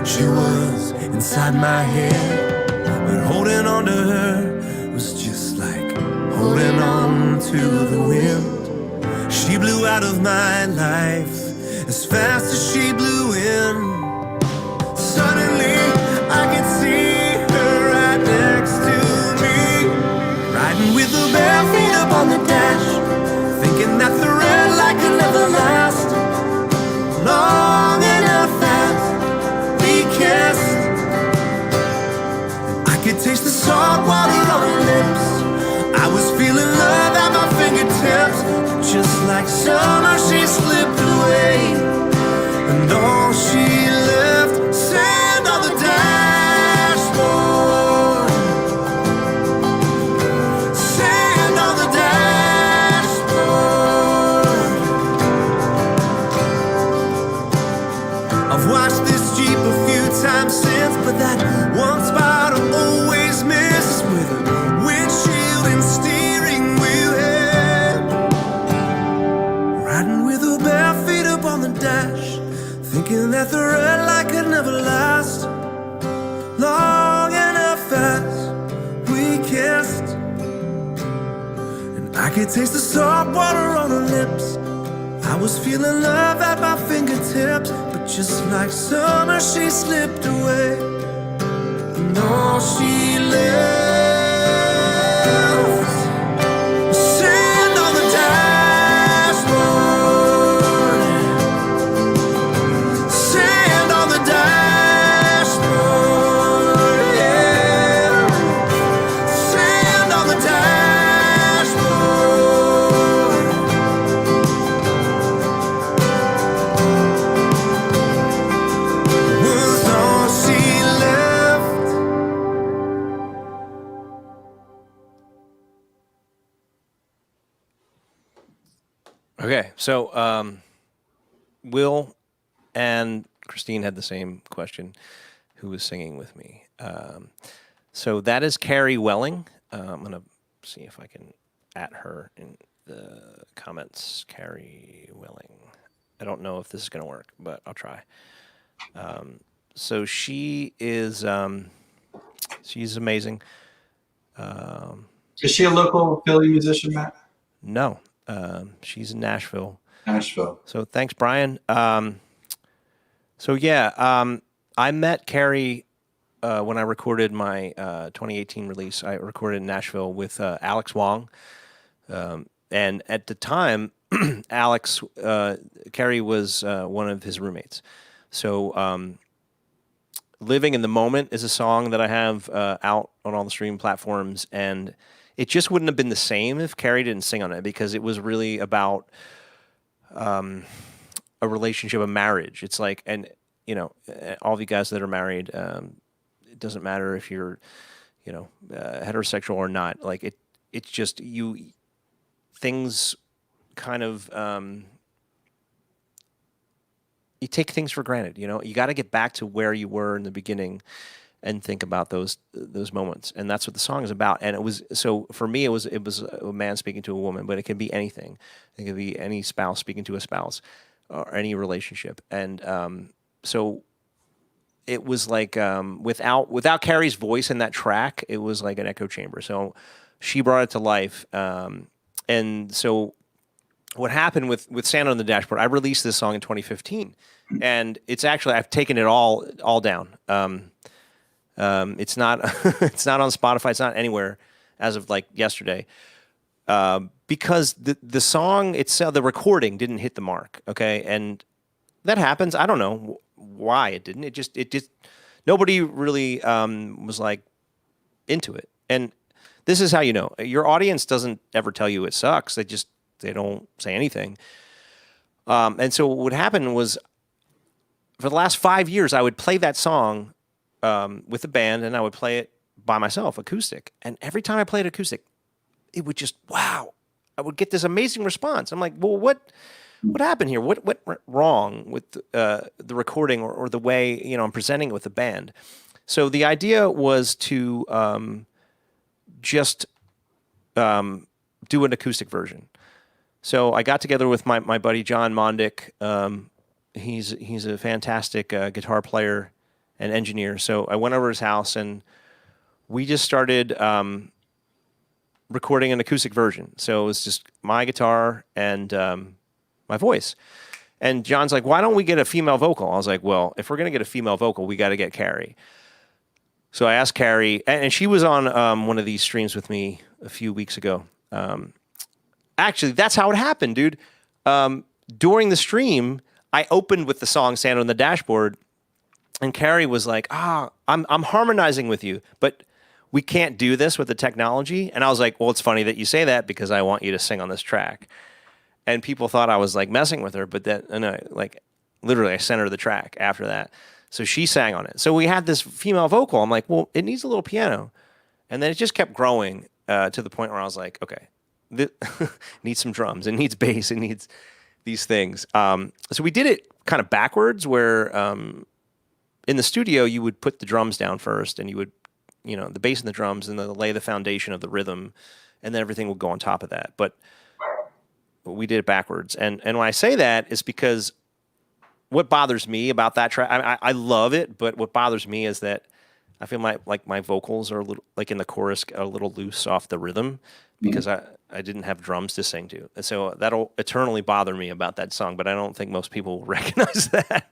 she was inside my head. But holding on to her was just like holding on to the wind. She blew out of my life as fast as she blew in. Suddenly I could see her right next to me, riding with her bare feet up on the dash, thinking that the red light could never last long enough as we kissed. I could taste the salt water on her lips. I was feeling love at my fingertips. Just like summer, she slipped away, and all she left, sand on the dashboard, sand on the dashboard. I've watched this Jeep a few times since, but that one spot I always miss with a windshield and steering wheel head. Riding with her bare feet up on the dash, thinking that the red light could never last long enough as we kissed. And I could taste the salt water on her lips. I was feeling love at my fingertips, but just like summer, she slipped away, and all she left was sand on the dashboard, sand on the dashboard, yeah, sand on the dashboard. Was all she left. Okay, so Will and Christine had the same question. Who was singing with me? So that is Carrie Welling. I'm gonna see if I can at her in the comments. Carrie Welling. I don't know if this is gonna work, but I'll try. So she is. She's amazing. Is she a local Philly musician, Matt? No, she's in Nashville. Nashville. So thanks, Brian. So yeah, I met Carrie when I recorded my 2018 release. I recorded in Nashville with Alex Wong, and at the time, Alex Carrie was one of his roommates. So "Living in the Moment" is a song that I have out on all the streaming platforms, and it just wouldn't have been the same if Carrie didn't sing on it, because it was really about a relationship, a marriage. It's like, and you know, all of you guys that are married, it doesn't matter if you're, you know, heterosexual or not. Like it's just things kind of, you take things for granted. You know, you got to get back to where you were in the beginning and think about those moments. And that's what the song is about. And it was, so for me, it was a man speaking to a woman, but it can be anything. It could be any spouse speaking to a spouse, or any relationship. And So it was like without Carrie's voice in that track, it was like an echo chamber. So she brought it to life. And so what happened with Santa on the Dashboard, I released this song in 2015, and it's actually, I've taken it all down. It's not it's not on Spotify, it's not anywhere as of like yesterday. Because the song itself, the recording didn't hit the mark, okay? And that happens. I don't know why it didn't. It just nobody really was like into it. And this is how you know. Your audience doesn't ever tell you it sucks. They don't say anything. And so what happened was, for the last 5 years, I would play that song with a band, and I would play it by myself, acoustic. And every time I played acoustic, it would just, wow, I would get this amazing response. I'm like, well, what happened here? What went wrong with the recording or the way, you know, I'm presenting it with the band? So the idea was to just do an acoustic version. So I got together with my buddy John Mondick. He's a fantastic guitar player and engineer. So I went over to his house, and we just started recording an acoustic version. So it was just my guitar and my voice. And John's like, why don't we get a female vocal? I was like, well, if we're going to get a female vocal, we got to get Carrie. So I asked Carrie, and she was on one of these streams with me a few weeks ago. Actually, that's how it happened, dude. During the stream, I opened with the song Santa on the Dashboard, and Carrie was like, I'm harmonizing with you, but we can't do this with the technology. And I was like, well, it's funny that you say that, because I want you to sing on this track. And people thought I was like messing with her, but then, like, literally I sent her the track after that. So she sang on it. So we had this female vocal. I'm like, well, it needs a little piano. And then it just kept growing to the point where I was like, okay, it needs some drums. It needs bass. It needs these things. So we did it kind of backwards, where in the studio, you would put the drums down first, and you would, you know, the bass and the drums, and then lay the foundation of the rhythm, and then everything would go on top of that. But we did it backwards. And when I say that, is because what bothers me about that track, I love it, but what bothers me is that I feel my vocals are a little, like in the chorus, a little loose off the rhythm, because I didn't have drums to sing to. And so that'll eternally bother me about that song, but I don't think most people will recognize that.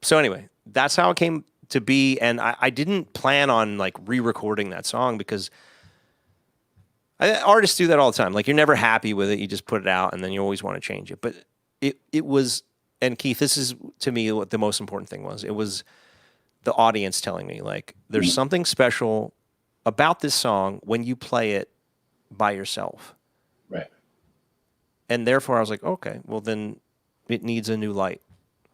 So anyway, that's how it came to be. And I didn't plan on like re-recording that song, because artists do that all the time. Like, you're never happy with it. You just put it out, and then you always want to change it. But it was, and Keith, this is to me what the most important thing was. It was the audience telling me, like, there's something special about this song when you play it by yourself. Right. And therefore I was like, okay, well then it needs a new light.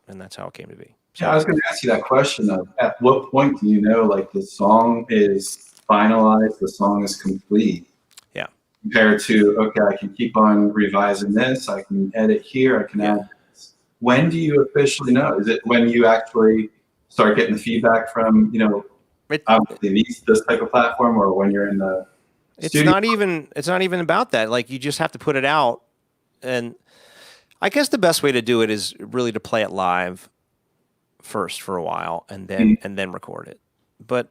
And that's how it came to be. So, yeah, I was going to ask you that question of, at what point do you know, like, the song is finalized, the song is complete? Yeah. Compared to, okay, I can keep on revising this, I can edit here, I can add this. When do you officially know? Is it when you actually start getting the feedback from, you know, obviously this type of platform, or when you're in the studio? It's not even about that. Like, you just have to put it out. And I guess the best way to do it is really to play it live first for a while, and then record it. But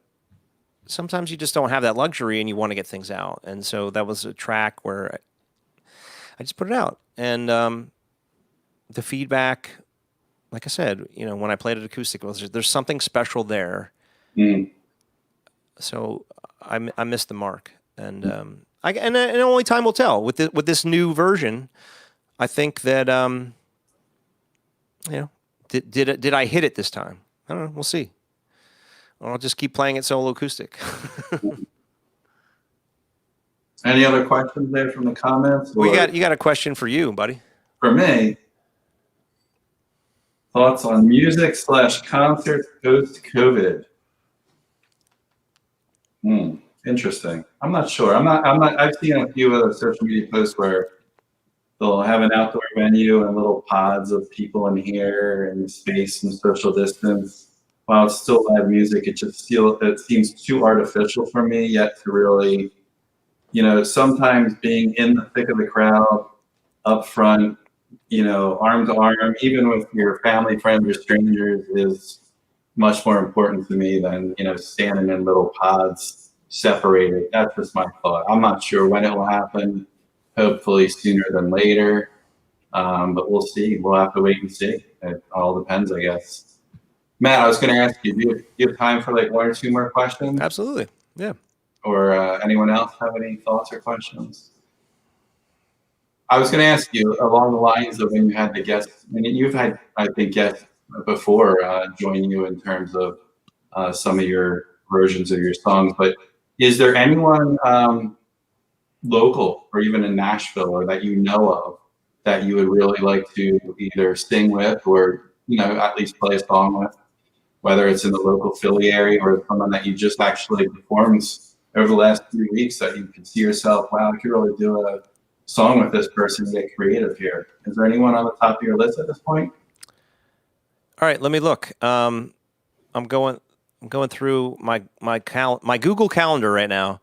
sometimes you just don't have that luxury, and you want to get things out. And so that was a track where I just put it out. And the feedback, like I said, you know, when I played it acoustic, there's something special there. So I missed the mark, and and only time will tell with this new version. I think that you know, did I hit it this time? I don't know. We'll see. Or I'll just keep playing it solo acoustic. Any other questions there from the comments? You got a question for you, buddy. For me, thoughts on music/concerts post-COVID? Interesting. I'm not sure. I've seen a few other social media posts where they'll have an outdoor venue and little pods of people in here and space and social distance. While it's still live music, it seems too artificial for me yet to really, you know, sometimes being in the thick of the crowd, up front, arm to arm, even with your family, friends, or strangers, is much more important to me than standing in little pods separated. That's just my thought. I'm not sure when it will happen. Hopefully sooner than later, but we'll see. We'll have to wait and see. It all depends, I guess. Matt, I was going to ask you, do you have time for like one or two more questions? Absolutely. Yeah. Or anyone else have any thoughts or questions? I was going to ask you along the lines of when you had the guests. I mean, you've had, I think, guests before join you in terms of some of your versions of your songs. But is there anyone local or even in Nashville or that you know of that you would really like to either sing with or at least play a song with, whether it's in the local Philly area or someone that you just actually performed over the last 3 weeks that you could see yourself, wow, I could really do a song with this person and get creative here. Is there anyone on the top of your list at this point? All right, let me look. I'm going through my Google Calendar right now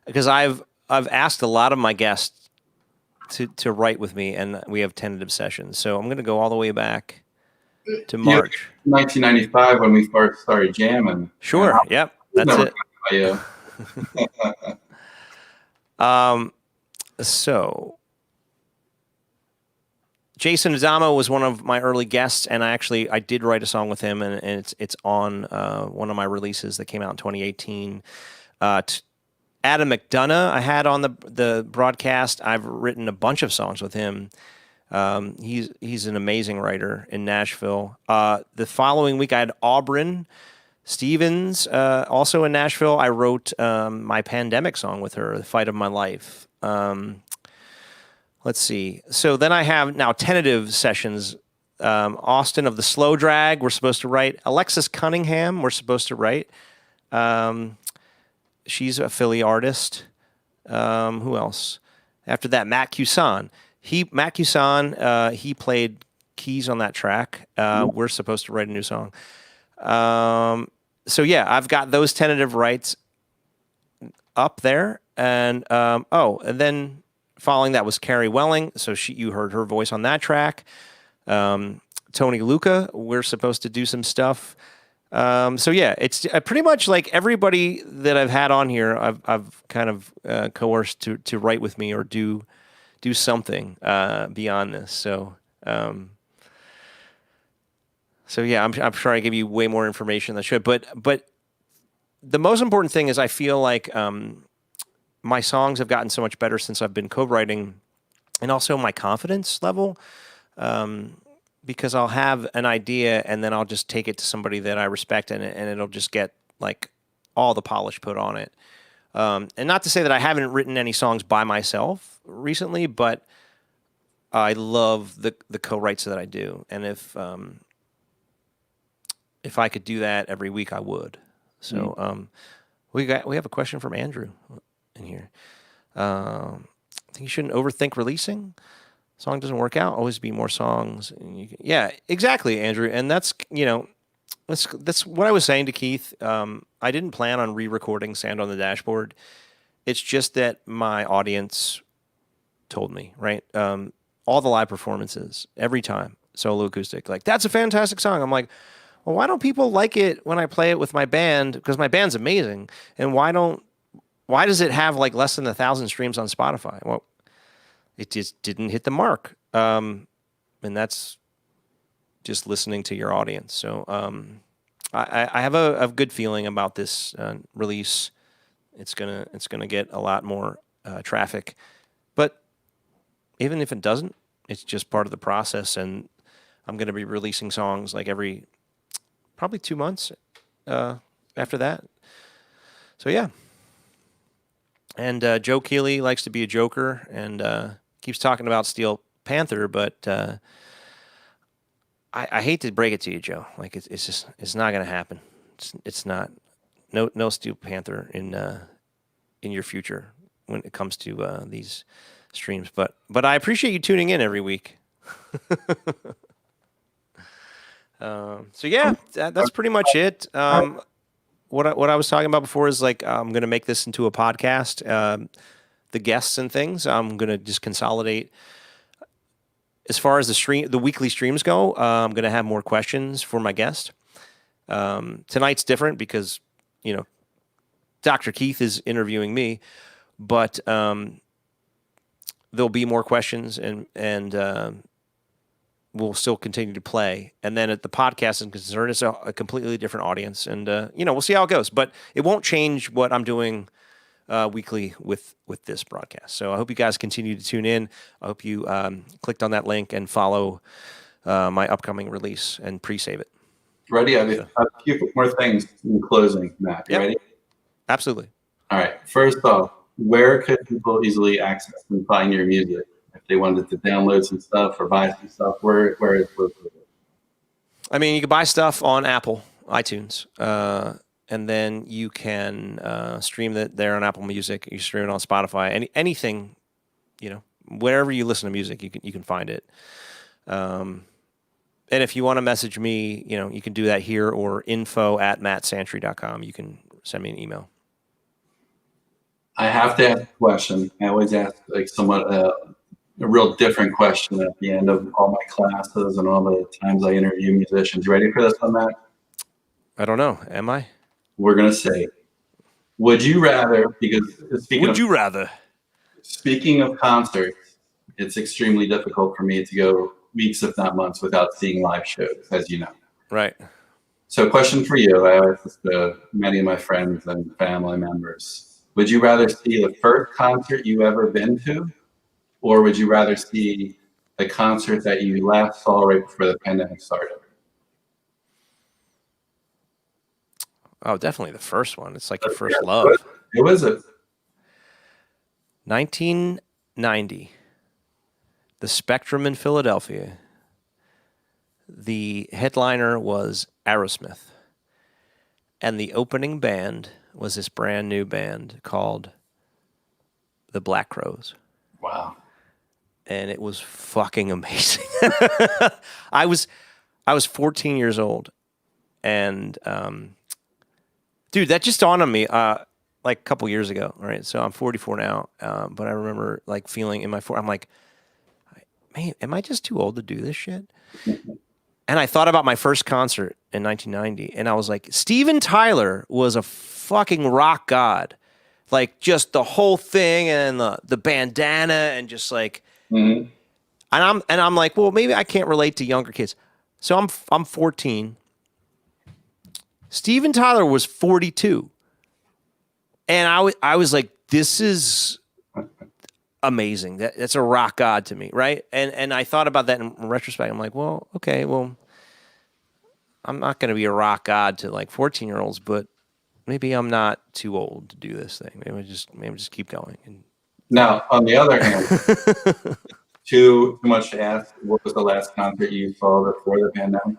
because I've asked a lot of my guests to write with me, and we have tentative sessions. So I'm going to go all the way back to March. 1995 when we first started jamming. Sure. Yep. That's it. So Jason Adamo was one of my early guests, and I did write a song with him, and it's on one of my releases that came out in 2018. Adam McDonough I had on the broadcast. I've written a bunch of songs with him. He's an amazing writer in Nashville. The following week I had Aubryn Stevens, also in Nashville. I wrote my pandemic song with her, The Fight of My Life. Let's see. So then I have now tentative sessions. Austin of the Slow Drag, we're supposed to write. Alexis Cunningham, we're supposed to write. She's a Philly artist. Who else? After that, Matt Cusan. Matt Cusan, he played keys on that track. We're supposed to write a new song. So yeah, I've got those tentative rights up there. And and then following that was Carrie Welling. So you heard her voice on that track. Tony Luca, we're supposed to do some stuff. So yeah, it's pretty much like everybody that I've had on here, I've kind of coerced to write with me or do something beyond this. So yeah, I'm sure I gave you way more information than I should, but the most important thing is I feel like my songs have gotten so much better since I've been co-writing, and also my confidence level. Because I'll have an idea and then I'll just take it to somebody that I respect and it'll just get like all the polish put on it. And not to say that I haven't written any songs by myself recently, but I love the co-writes that I do. And if I could do that every week, I would. So we have a question from Andrew in here. I think you shouldn't overthink releasing. Song doesn't work out, always be more songs. Yeah, exactly, Andrew. And that's what I was saying to Keith. I didn't plan on re-recording Sand on the Dashboard. It's just that my audience told me, right? All the live performances, every time, solo acoustic, like, that's a fantastic song. I'm like, well, why don't people like it when I play it with my band? Because my band's amazing. And why does it have like less than 1,000 streams on Spotify? Well, it just didn't hit the mark. And that's just listening to your audience. So I have a good feeling about this release. It's gonna get a lot more traffic. But even if it doesn't, it's just part of the process. And I'm going to be releasing songs like every probably 2 months after that. So yeah. And Joe Keeley likes to be a joker and keeps talking about Steel Panther, but I hate to break it to you, Joe. Like it's not going to happen. It's not. No Steel Panther in your future when it comes to these streams. But I appreciate you tuning in every week. So yeah, that's pretty much it. What I was talking about before is like I'm going to make this into a podcast. The guests and things, I'm going to just consolidate as far as the weekly streams go, I'm going to have more questions for my guest. Tonight's different because, Dr. Keith is interviewing me, but there'll be more questions and we'll still continue to play. And then at the podcast is concerned, it's a completely different audience. And, we'll see how it goes. But it won't change what I'm doing weekly with this broadcast. So I hope you guys continue to tune in. I hope you clicked on that link and follow my upcoming release and pre-save it. Ready? I have a few more things in closing, Matt. You ready? Absolutely. All right. First off, where could people easily access and find your music? If they wanted to download some stuff or buy some stuff, where is it? I mean, you can buy stuff on Apple, iTunes, and then you can stream it there on Apple Music. You stream it on Spotify. Anything, wherever you listen to music, you can find it. And if you want to message me, you can do that here or info@mattsantry.com. You can send me an email. I have to ask a question. I always ask somewhat a real different question at the end of all my classes and all the times I interview musicians. You ready for this one, Matt? I don't know. Am I? We're going to say, would you rather, because speaking of concerts, it's extremely difficult for me to go weeks, if not months, without seeing live shows, as you know. Right. So question for you, I ask this to many of my friends and family members. Would you rather see the first concert you ever been to, or would you rather see the concert that you last saw right before the pandemic started? Oh, definitely the first one. It's like your first love. It was a 1990. The Spectrum in Philadelphia. The headliner was Aerosmith. And the opening band was this brand new band called the Black Crowes. wow. And it was fucking amazing. I was 14 years old, and dude, that just dawned on me like a couple years ago. Right, so I'm 44 now, but I remember like feeling in my I'm like, man, am I just too old to do this shit? And I thought about my first concert in 1990, and I was like, Steven Tyler was a fucking rock god, like just the whole thing and the bandana and just like. Mm-hmm. And I'm like, well, maybe I can't relate to younger kids. So I'm 14. Steven Tyler was 42. And I was like, this is amazing. That's a rock god to me, right? And I thought about that in retrospect. I'm like, well, okay, well, I'm not going to be a rock god to like 14-year-olds, but maybe I'm not too old to do this thing. Maybe just keep going. And Now, on the other hand, too much to ask, what was the last concert you saw before the pandemic?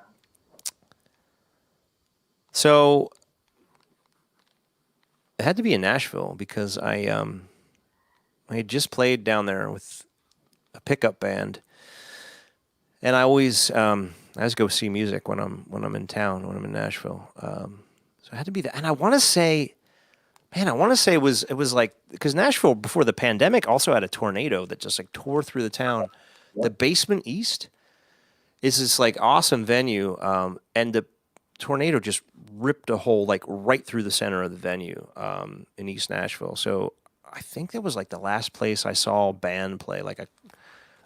So it had to be in Nashville because I had just played down there with a pickup band, and I always go see music when I'm in town, when I'm in Nashville. So it had to be that, and I want to say it was like, because Nashville before the pandemic also had a tornado that just like tore through the town. The Basement East is this like awesome venue, and the tornado just ripped a hole like right through the center of the venue in East Nashville. So I think that was like the last place I saw a band play like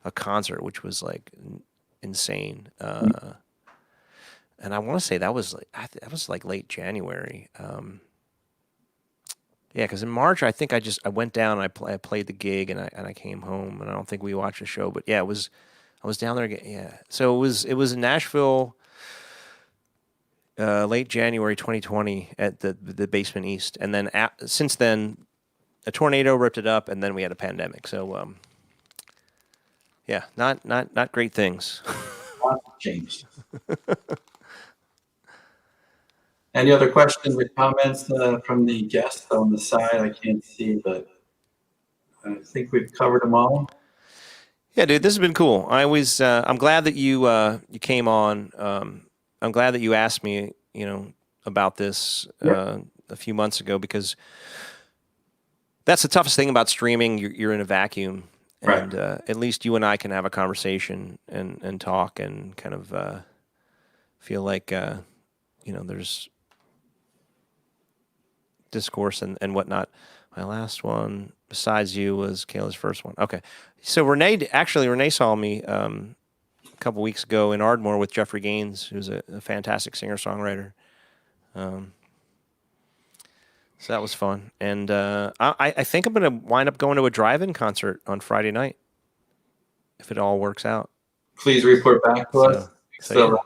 a concert, which was like insane. And I want to say that was like late January. Yeah, because in March I think I went down and I played the gig and I came home, and I don't think we watched the show, but yeah, I was down there. Yeah, so it was in Nashville, late January 2020 at the Basement East, and then since then a tornado ripped it up, and then we had a pandemic. So yeah, not great things. Lots changed. Any other questions or comments from the guests on the side? I can't see, but I think we've covered them all. Yeah, dude, this has been cool. I'm glad that you came on. I'm glad that you asked me, about this a few months ago, because that's the toughest thing about streaming. You're in a vacuum, Right. and at least you and I can have a conversation and talk and kind of feel like there's discourse and whatnot. My last one besides you was Kayla's first one. Okay, so Renee saw me a couple weeks ago in Ardmore with Jeffrey Gaines, who's a fantastic singer-songwriter. So that was fun. And I think I'm going to wind up going to a drive-in concert on Friday night, if it all works out. Please report back to us. So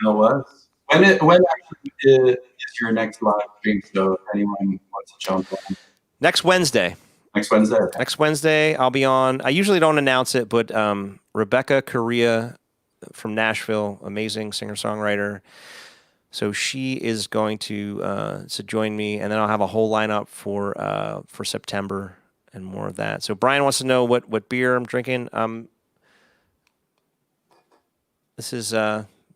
It was. When actually is your next live stream show? If anyone wants to jump on. next Wednesday. Next Wednesday. Okay. Next Wednesday, I'll be on. I usually don't announce it, but Rebecca Correa from Nashville, amazing singer-songwriter. So she is going to join me, and then I'll have a whole lineup for September and more of that. So Brian wants to know what beer I'm drinking. This is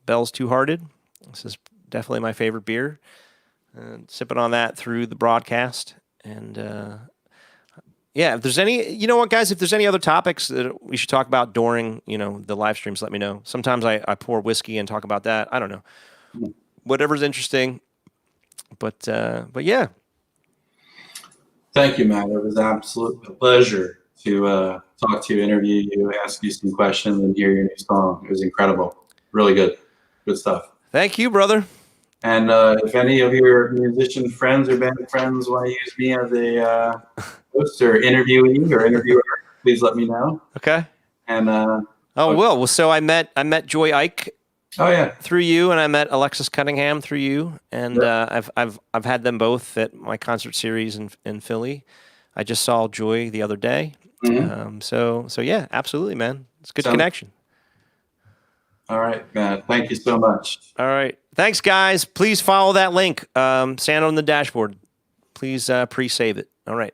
Bell's Two Hearted. This is definitely my favorite beer. Sipping on that through the broadcast. And if there's any, you know what, guys, if there's any other topics that we should talk about during, the live streams, let me know. Sometimes I pour whiskey and talk about that. I don't know. Whatever's interesting. But yeah. Thank you, Matt. It was an absolute pleasure to talk to you, interview you, ask you some questions, and hear your new song. It was incredible. Really good. Good stuff. Thank you, brother. And if any of your musician friends or band friends want to use me as a host or interviewee or interviewer, please let me know. Okay. And well, so I met Joy Ike yeah, through you, and I met Alexis Cunningham through you, and Yep. I've had them both at my concert series in Philly. I just saw Joy the other day. Mhm. So yeah, absolutely, man. It's a good Sounds- connection. All right, Matt. Thank you so much. All right. Thanks, guys. Please follow that link. Santa on the dashboard. Please pre-save it. All right.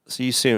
See you soon.